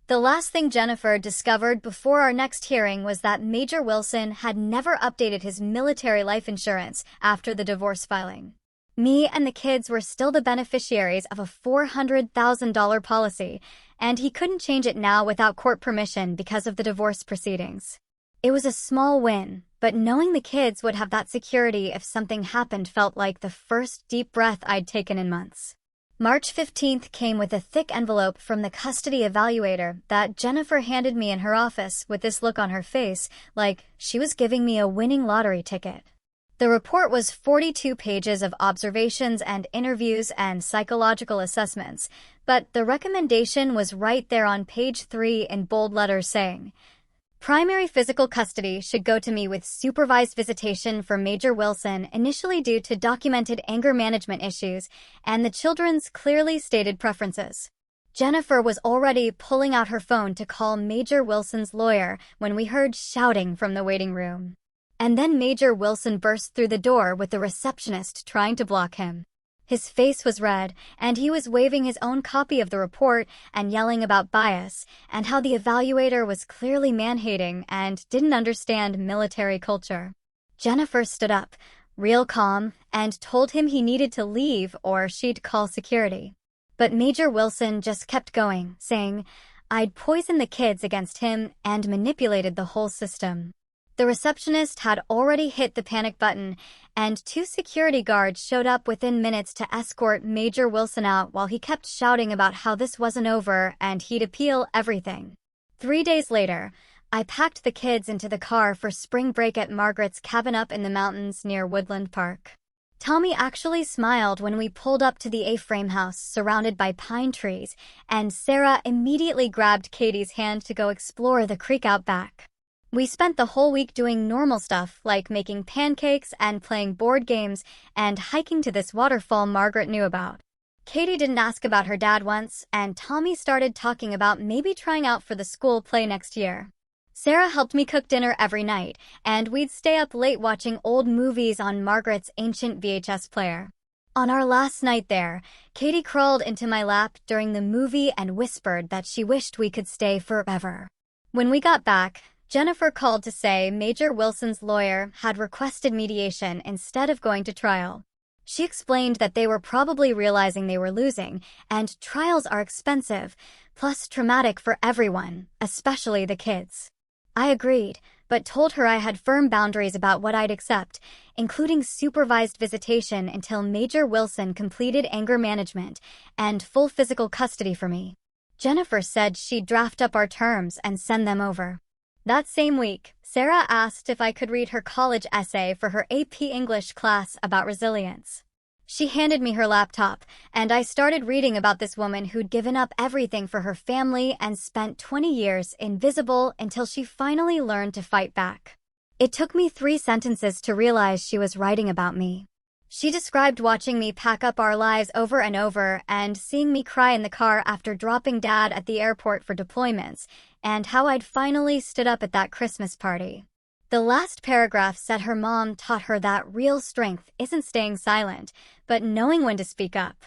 The last thing Jennifer discovered before our next hearing was that Major Wilson had never updated his military life insurance after the divorce filing. Me and the kids were still the beneficiaries of a $400,000 policy, and he couldn't change it now without court permission because of the divorce proceedings. It was a small win, but knowing the kids would have that security if something happened felt like the first deep breath I'd taken in months. March 15th came with a thick envelope from the custody evaluator that Jennifer handed me in her office with this look on her face, like she was giving me a winning lottery ticket. The report was 42 pages of observations and interviews and psychological assessments, but the recommendation was right there on page 3 in bold letters saying, "Primary physical custody should go to me with supervised visitation for Major Wilson, initially due to documented anger management issues and the children's clearly stated preferences." Jennifer was already pulling out her phone to call Major Wilson's lawyer when we heard shouting from the waiting room. And then Major Wilson burst through the door with the receptionist trying to block him. His face was red, and he was waving his own copy of the report and yelling about bias and how the evaluator was clearly man-hating and didn't understand military culture. Jennifer stood up, real calm, and told him he needed to leave or she'd call security. But Major Wilson just kept going, saying, "I'd poisoned the kids against him and manipulated the whole system." The receptionist had already hit the panic button, and 2 security guards showed up within minutes to escort Major Wilson out while he kept shouting about how this wasn't over and he'd appeal everything. 3 days later, I packed the kids into the car for spring break at Margaret's cabin up in the mountains near Woodland Park. Tommy actually smiled when we pulled up to the A-frame house surrounded by pine trees, and Sarah immediately grabbed Katie's hand to go explore the creek out back. We spent the whole week doing normal stuff like making pancakes and playing board games and hiking to this waterfall Margaret knew about. Katie didn't ask about her dad once, and Tommy started talking about maybe trying out for the school play next year. Sarah helped me cook dinner every night, and we'd stay up late watching old movies on Margaret's ancient VHS player. On our last night there, Katie crawled into my lap during the movie and whispered that she wished we could stay forever. When we got back, Jennifer called to say Major Wilson's lawyer had requested mediation instead of going to trial. She explained that they were probably realizing they were losing, and trials are expensive, plus traumatic for everyone, especially the kids. I agreed, but told her I had firm boundaries about what I'd accept, including supervised visitation until Major Wilson completed anger management and full physical custody for me. Jennifer said she'd draft up our terms and send them over. That same week, Sarah asked if I could read her college essay for her AP English class about resilience. She handed me her laptop, and I started reading about this woman who'd given up everything for her family and spent 20 years invisible until she finally learned to fight back. It took me 3 sentences to realize she was writing about me. She described watching me pack up our lives over and over and seeing me cry in the car after dropping Dad at the airport for deployments, and how I'd finally stood up at that Christmas party. The last paragraph said her mom taught her that real strength isn't staying silent, but knowing when to speak up.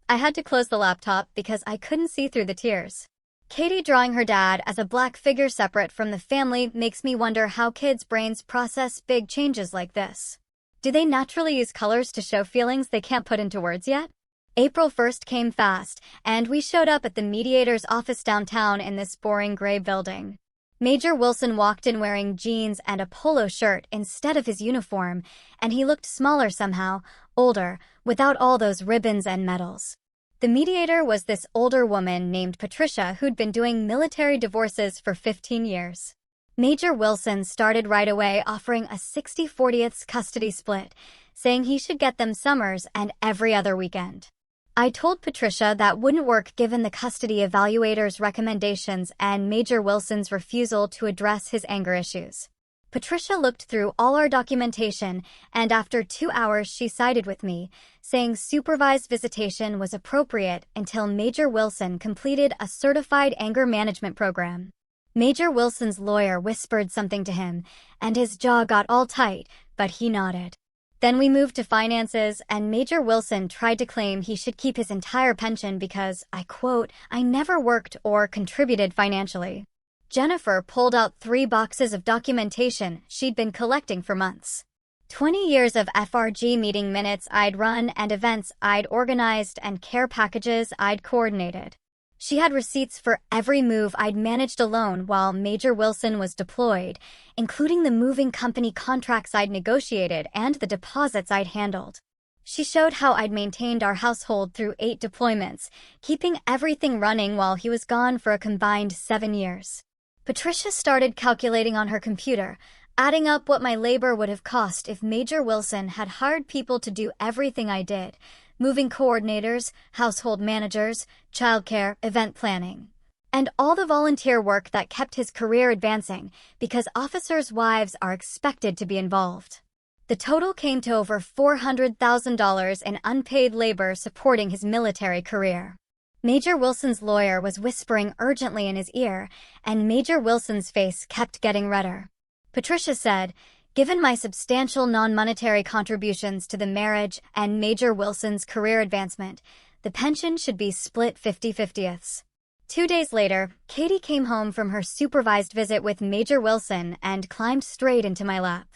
I had to close the laptop because I couldn't see through the tears. Katie drawing her dad as a black figure separate from the family makes me wonder how kids' brains process big changes like this. Do they naturally use colors to show feelings they can't put into words yet? April 1st came fast, and we showed up at the mediator's office downtown in this boring gray building. Major Wilson walked in wearing jeans and a polo shirt instead of his uniform, and he looked smaller somehow, older, without all those ribbons and medals. The mediator was this older woman named Patricia who'd been doing military divorces for 15 years. Major Wilson started right away offering a 60/40 custody split, saying he should get them summers and every other weekend. I told Patricia that wouldn't work given the custody evaluator's recommendations and Major Wilson's refusal to address his anger issues. Patricia looked through all our documentation, and after 2 hours she sided with me, saying supervised visitation was appropriate until Major Wilson completed a certified anger management program. Major Wilson's lawyer whispered something to him, and his jaw got all tight, but he nodded. Then we moved to finances, and Major Wilson tried to claim he should keep his entire pension because, I quote, "I never worked or contributed financially." Jennifer pulled out 3 boxes of documentation she'd been collecting for months. 20 years of FRG meeting minutes I'd run and events I'd organized and care packages I'd coordinated. She had receipts for every move I'd managed alone while Major Wilson was deployed, including the moving company contracts I'd negotiated and the deposits I'd handled. She showed how I'd maintained our household through 8 deployments, keeping everything running while he was gone for a combined 7 years. Patricia started calculating on her computer, adding up what my labor would have cost if Major Wilson had hired people to do everything I did: moving coordinators, household managers, childcare, event planning, and all the volunteer work that kept his career advancing because officers' wives are expected to be involved. The total came to over $400,000 in unpaid labor supporting his military career. Major Wilson's lawyer was whispering urgently in his ear, and Major Wilson's face kept getting redder. Patricia said, "Given my substantial non-monetary contributions to the marriage and Major Wilson's career advancement, the pension should be split 50-50ths. 2 days later, Katie came home from her supervised visit with Major Wilson and climbed straight into my lap.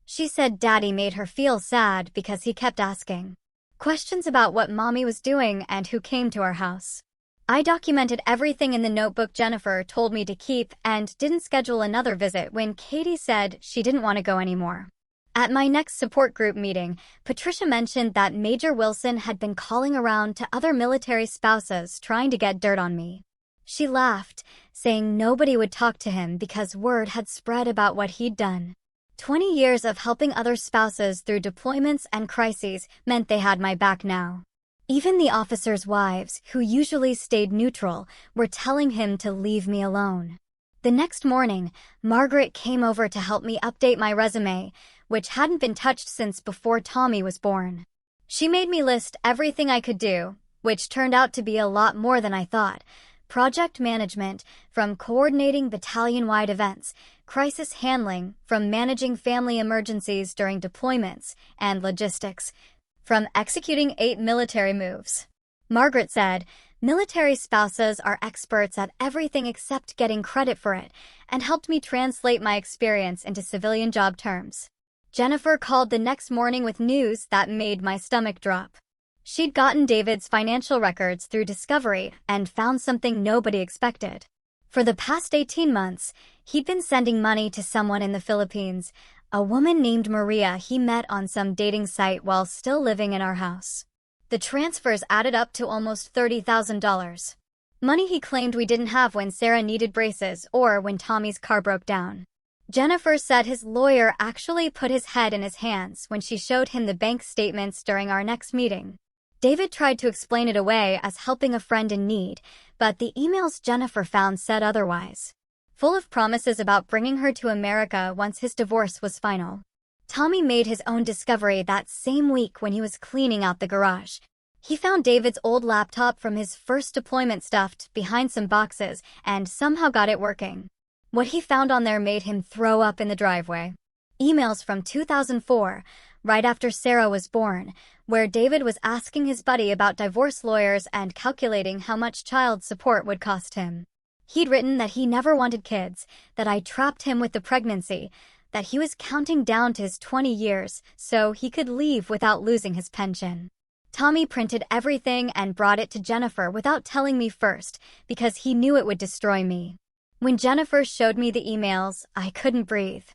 She said Daddy made her feel sad because he kept asking questions about what Mommy was doing and who came to our house. I documented everything in the notebook Jennifer told me to keep and didn't schedule another visit when Katie said she didn't want to go anymore. At my next support group meeting, Patricia mentioned that Major Wilson had been calling around to other military spouses trying to get dirt on me. She laughed, saying nobody would talk to him because word had spread about what he'd done. 20 years of helping other spouses through deployments and crises meant they had my back now. Even the officers' wives, who usually stayed neutral, were telling him to leave me alone. The next morning, Margaret came over to help me update my resume, which hadn't been touched since before Tommy was born. She made me list everything I could do, which turned out to be a lot more than I thought. Project management, from coordinating battalion-wide events, crisis handling, from managing family emergencies during deployments, and logistics, from executing 8 military moves. Margaret said, "Military spouses are experts at everything except getting credit for it," and helped me translate my experience into civilian job terms. Jennifer called the next morning with news that made my stomach drop. She'd gotten David's financial records through Discovery and found something nobody expected. For the past 18 months, he'd been sending money to someone in the Philippines, a woman named Maria he met on some dating site while still living in our house. The transfers added up to almost $30,000. Money he claimed we didn't have when Sarah needed braces or when Tommy's car broke down. Jennifer said his lawyer actually put his head in his hands when she showed him the bank statements during our next meeting. David tried to explain it away as helping a friend in need, but the emails Jennifer found said otherwise. Full of promises about bringing her to America once his divorce was final. Tommy made his own discovery that same week when he was cleaning out the garage. He found David's old laptop from his first deployment stuffed behind some boxes and somehow got it working. What he found on there made him throw up in the driveway. Emails from 2004, right after Sarah was born, where David was asking his buddy about divorce lawyers and calculating how much child support would cost him. He'd written that he never wanted kids, that I trapped him with the pregnancy, that he was counting down to his 20 years so he could leave without losing his pension. Tommy printed everything and brought it to Jennifer without telling me first because he knew it would destroy me. When Jennifer showed me the emails, I couldn't breathe.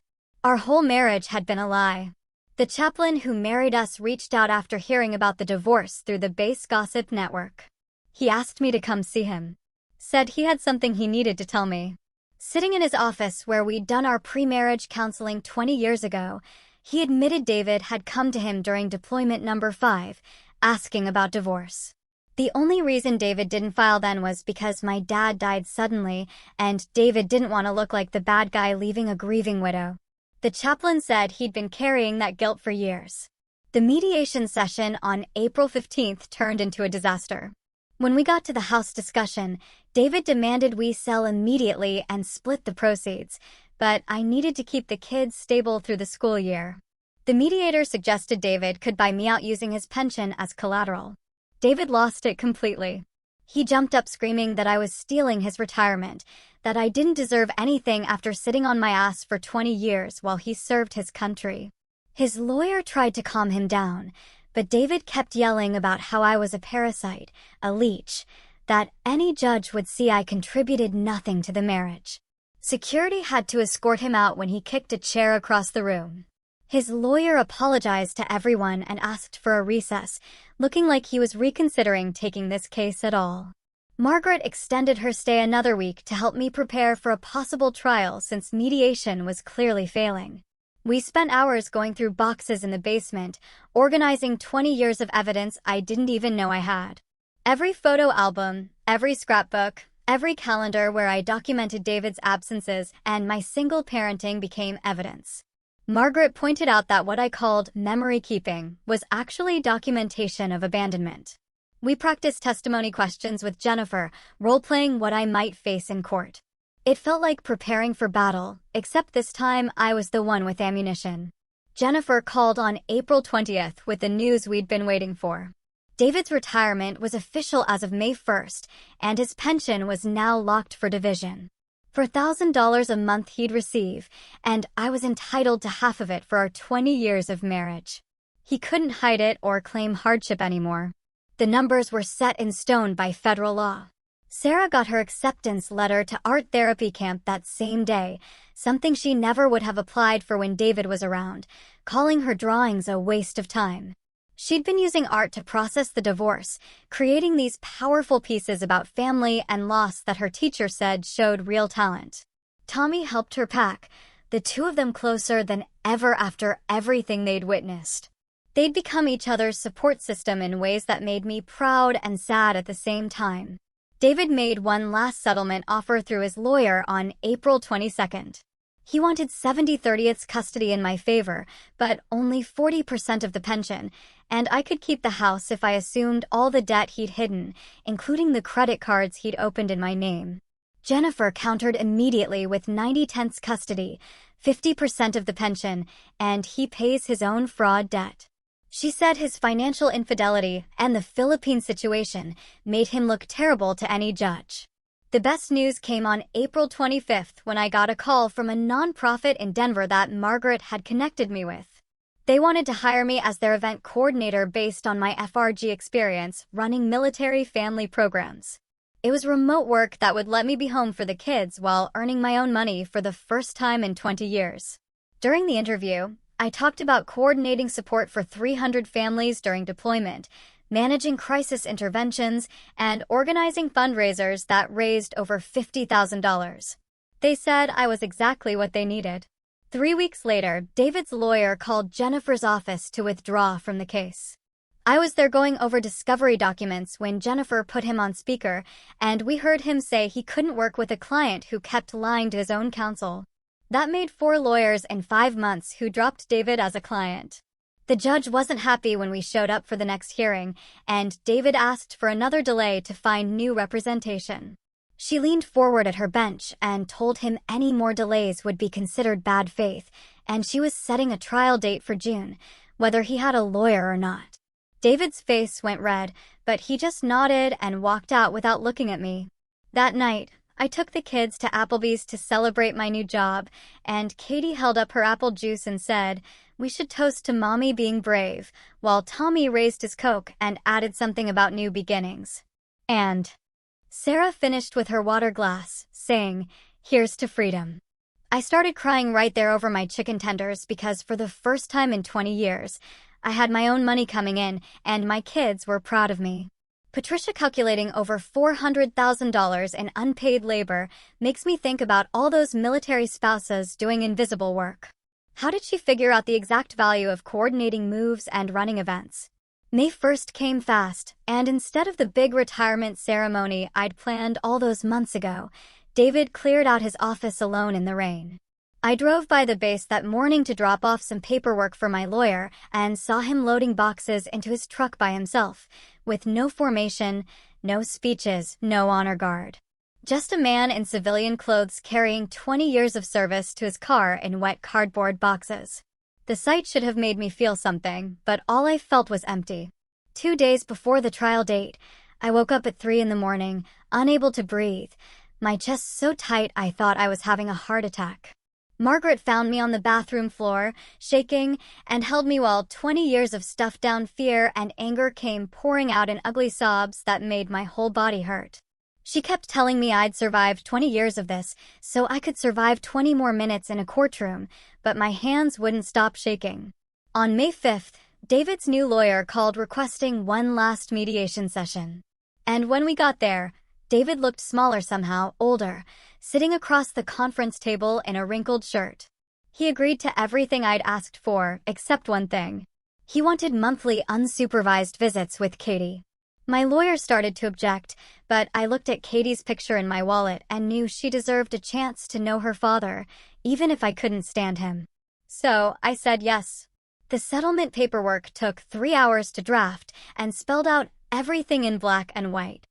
Our whole marriage had been a lie. The chaplain who married us reached out after hearing about the divorce through the base gossip network. He asked me to come see him. Said he had something he needed to tell me. Sitting in his office where we'd done our pre-marriage counseling 20 years ago, he admitted David had come to him during deployment number 5, asking about divorce. The only reason David didn't file then was because my dad died suddenly, and David didn't want to look like the bad guy leaving a grieving widow. The chaplain said he'd been carrying that guilt for years. The mediation session on April 15th turned into a disaster. When we got to the house discussion, David demanded we sell immediately and split the proceeds, but I needed to keep the kids stable through the school year. The mediator suggested David could buy me out using his pension as collateral. David lost it completely. He jumped up screaming that I was stealing his retirement, that I didn't deserve anything after sitting on my ass for 20 years while he served his country. His lawyer tried to calm him down, but David kept yelling about how I was a parasite, a leech, that any judge would see I contributed nothing to the marriage. Security had to escort him out when he kicked a chair across the room. His lawyer apologized to everyone and asked for a recess, looking like he was reconsidering taking this case at all. Margaret extended her stay another week to help me prepare for a possible trial since mediation was clearly failing. We spent hours going through boxes in the basement, organizing 20 years of evidence I didn't even know I had. Every photo album, every scrapbook, every calendar where I documented David's absences and my single parenting became evidence. Margaret pointed out that what I called memory keeping was actually documentation of abandonment. We practiced testimony questions with Jennifer, role-playing what I might face in court. It felt like preparing for battle, except this time I was the one with ammunition. Jennifer called on April 20th with the news we'd been waiting for. David's retirement was official as of May 1st, and his pension was now locked for division. For $1,000 a month he'd receive, and I was entitled to half of it for our 20 years of marriage. He couldn't hide it or claim hardship anymore. The numbers were set in stone by federal law. Sarah got her acceptance letter to art therapy camp that same day, something she never would have applied for when David was around, calling her drawings a waste of time. She'd been using art to process the divorce, creating these powerful pieces about family and loss that her teacher said showed real talent. Tommy helped her pack, the two of them closer than ever after everything they'd witnessed. They'd become each other's support system in ways that made me proud and sad at the same time. David made one last settlement offer through his lawyer on April 22nd. He wanted 70/30ths custody in my favor, but only 40% of the pension, and I could keep the house if I assumed all the debt he'd hidden, including the credit cards he'd opened in my name. Jennifer countered immediately with 90/10ths custody, 50% of the pension, and he pays his own fraud debt. She said his financial infidelity and the Philippine situation made him look terrible to any judge. The best news came on April 25th when I got a call from a nonprofit in Denver that Margaret had connected me with. They wanted to hire me as their event coordinator based on my FRG experience running military family programs. It was remote work that would let me be home for the kids while earning my own money for the first time in 20 years. During the interview, I talked about coordinating support for 300 families during deployment, managing crisis interventions, and organizing fundraisers that raised over $50,000. They said I was exactly what they needed. 3 weeks later, David's lawyer called Jennifer's office to withdraw from the case. I was there going over discovery documents when Jennifer put him on speaker, and we heard him say he couldn't work with a client who kept lying to his own counsel. That made 4 lawyers in 5 months who dropped David as a client. The judge wasn't happy when we showed up for the next hearing, and David asked for another delay to find new representation. She leaned forward at her bench and told him any more delays would be considered bad faith, and she was setting a trial date for June, whether he had a lawyer or not. David's face went red, but he just nodded and walked out without looking at me. That night, I took the kids to Applebee's to celebrate my new job, and Katie held up her apple juice and said, "We should toast to Mommy being brave," while Tommy raised his Coke and added something about new beginnings. And Sarah finished with her water glass, saying, "Here's to freedom." I started crying right there over my chicken tenders because for the first time in 20 years, I had my own money coming in and my kids were proud of me. Patricia calculating over $400,000 in unpaid labor makes me think about all those military spouses doing invisible work. How did she figure out the exact value of coordinating moves and running events? May 1st came fast, and instead of the big retirement ceremony I'd planned all those months ago, David cleared out his office alone in the rain. I drove by the base that morning to drop off some paperwork for my lawyer and saw him loading boxes into his truck by himself, with no formation, no speeches, no honor guard. Just a man in civilian clothes carrying 20 years of service to his car in wet cardboard boxes. The sight should have made me feel something, but all I felt was empty. 2 days before the trial date, I woke up at 3 in the morning, unable to breathe, my chest so tight I thought I was having a heart attack. Margaret found me on the bathroom floor, shaking, and held me while 20 years of stuffed down fear and anger came pouring out in ugly sobs that made my whole body hurt. She kept telling me I'd survived 20 years of this, so I could survive 20 more minutes in a courtroom, but my hands wouldn't stop shaking. On May 5th, David's new lawyer called requesting one last mediation session. And when we got there, David looked smaller somehow, older, sitting across the conference table in a wrinkled shirt. He agreed to everything I'd asked for, except one thing. He wanted monthly unsupervised visits with Katie. My lawyer started to object, but I looked at Katie's picture in my wallet and knew she deserved a chance to know her father, even if I couldn't stand him. So I said yes. The settlement paperwork took 3 hours to draft and spelled out everything in black and white.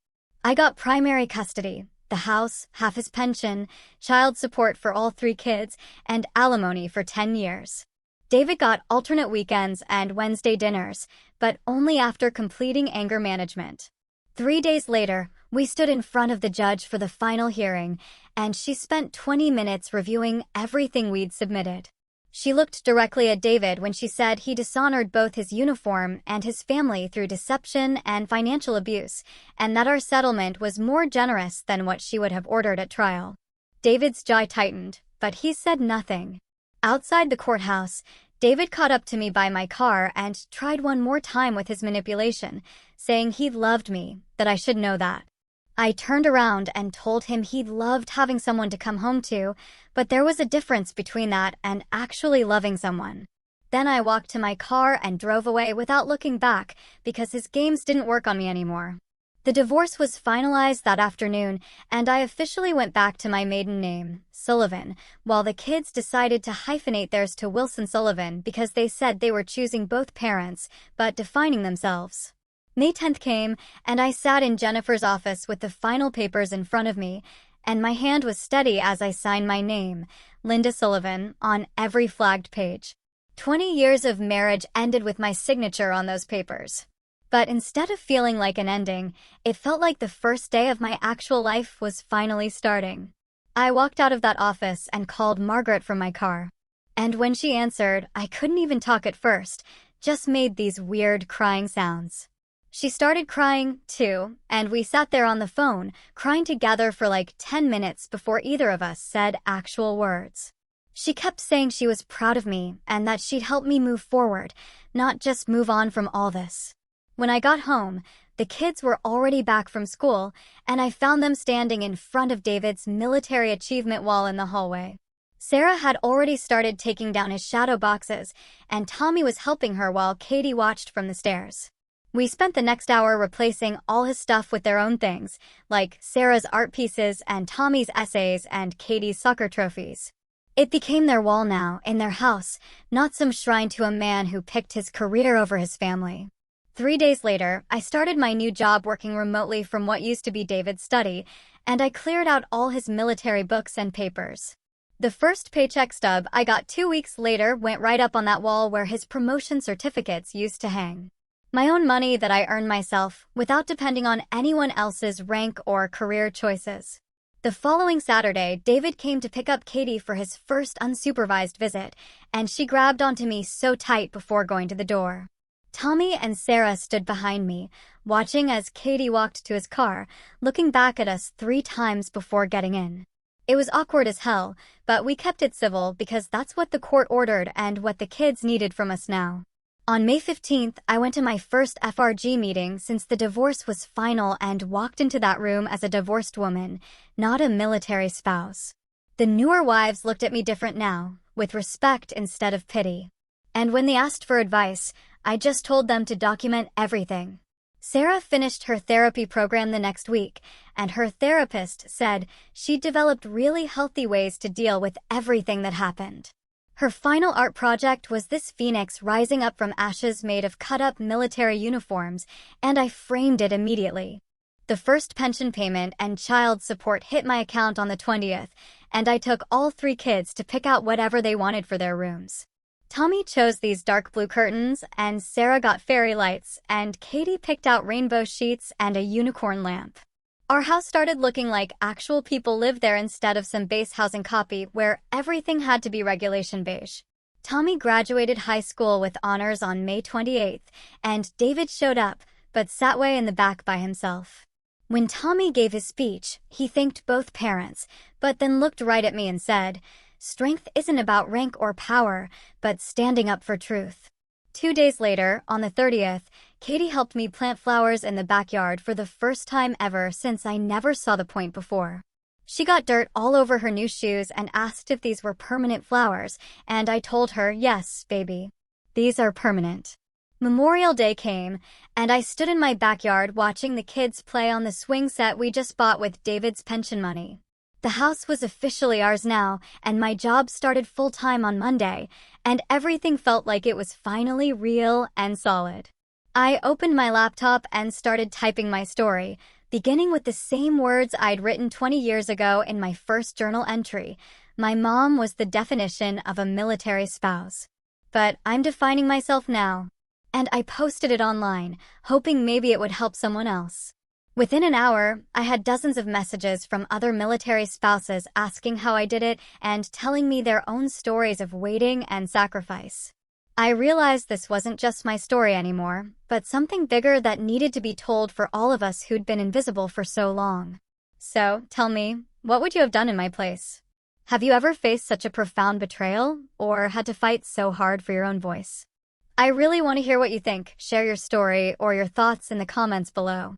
I got primary custody, the house, half his pension, child support for all 3 kids, and alimony for 10 years. David got alternate weekends and Wednesday dinners, but only after completing anger management. 3 days later, we stood in front of the judge for the final hearing, and she spent 20 minutes reviewing everything we'd submitted. She looked directly at David when she said he dishonored both his uniform and his family through deception and financial abuse, and that our settlement was more generous than what she would have ordered at trial. David's jaw tightened, but he said nothing. Outside the courthouse, David caught up to me by my car and tried one more time with his manipulation, saying he loved me, that I should know that. I turned around and told him he loved having someone to come home to, but there was a difference between that and actually loving someone. Then I walked to my car and drove away without looking back because his games didn't work on me anymore. The divorce was finalized that afternoon, and I officially went back to my maiden name, Sullivan, while the kids decided to hyphenate theirs to Wilson Sullivan because they said they were choosing both parents, but defining themselves. May 10th came, and I sat in Jennifer's office with the final papers in front of me, and my hand was steady as I signed my name, Linda Sullivan, on every flagged page. 20 years of marriage ended with my signature on those papers. But instead of feeling like an ending, it felt like the first day of my actual life was finally starting. I walked out of that office and called Margaret from my car. And when she answered, I couldn't even talk at first, just made these weird crying sounds. She started crying, too, and we sat there on the phone, crying together for like 10 minutes before either of us said actual words. She kept saying she was proud of me and that she'd help me move forward, not just move on from all this. When I got home, the kids were already back from school, and I found them standing in front of David's military achievement wall in the hallway. Sarah had already started taking down his shadow boxes, and Tommy was helping her while Katie watched from the stairs. We spent the next hour replacing all his stuff with their own things, like Sarah's art pieces and Tommy's essays and Katie's soccer trophies. It became their wall now, in their house, not some shrine to a man who picked his career over his family. 3 days later, I started my new job working remotely from what used to be David's study, and I cleared out all his military books and papers. The first paycheck stub I got 2 weeks later went right up on that wall where his promotion certificates used to hang. My own money that I earned myself, without depending on anyone else's rank or career choices. The following Saturday, David came to pick up Katie for his first unsupervised visit, and she grabbed onto me so tight before going to the door. Tommy and Sarah stood behind me, watching as Katie walked to his car, looking back at us 3 times before getting in. It was awkward as hell, but we kept it civil because that's what the court ordered and what the kids needed from us now. On May 15th, I went to my first FRG meeting since the divorce was final and walked into that room as a divorced woman, not a military spouse. The newer wives looked at me different now, with respect instead of pity. And when they asked for advice, I just told them to document everything. Sarah finished her therapy program the next week, and her therapist said she'd developed really healthy ways to deal with everything that happened. Her final art project was this phoenix rising up from ashes made of cut-up military uniforms, and I framed it immediately. The first pension payment and child support hit my account on the 20th, and I took all 3 kids to pick out whatever they wanted for their rooms. Tommy chose these dark blue curtains, and Sarah got fairy lights, and Katie picked out rainbow sheets and a unicorn lamp. Our house started looking like actual people lived there instead of some base housing copy where everything had to be regulation beige. Tommy graduated high school with honors on May 28th, and David showed up, but sat way in the back by himself. When Tommy gave his speech, he thanked both parents, but then looked right at me and said, "Strength isn't about rank or power, but standing up for truth." 2 days later, on the 30th, Katie helped me plant flowers in the backyard for the first time ever since I never saw the point before. She got dirt all over her new shoes and asked if these were permanent flowers, and I told her, "Yes, baby. These are permanent." Memorial Day came, and I stood in my backyard watching the kids play on the swing set we just bought with David's pension money. The house was officially ours now, and my job started full-time on Monday, and everything felt like it was finally real and solid. I opened my laptop and started typing my story, beginning with the same words I'd written 20 years ago in my first journal entry. My mom was the definition of a military spouse. But I'm defining myself now. And I posted it online, hoping maybe it would help someone else. Within an hour, I had dozens of messages from other military spouses asking how I did it and telling me their own stories of waiting and sacrifice. I realized this wasn't just my story anymore, but something bigger that needed to be told for all of us who'd been invisible for so long. So, tell me, what would you have done in my place? Have you ever faced such a profound betrayal, or had to fight so hard for your own voice? I really want to hear what you think. Share your story or your thoughts in the comments below.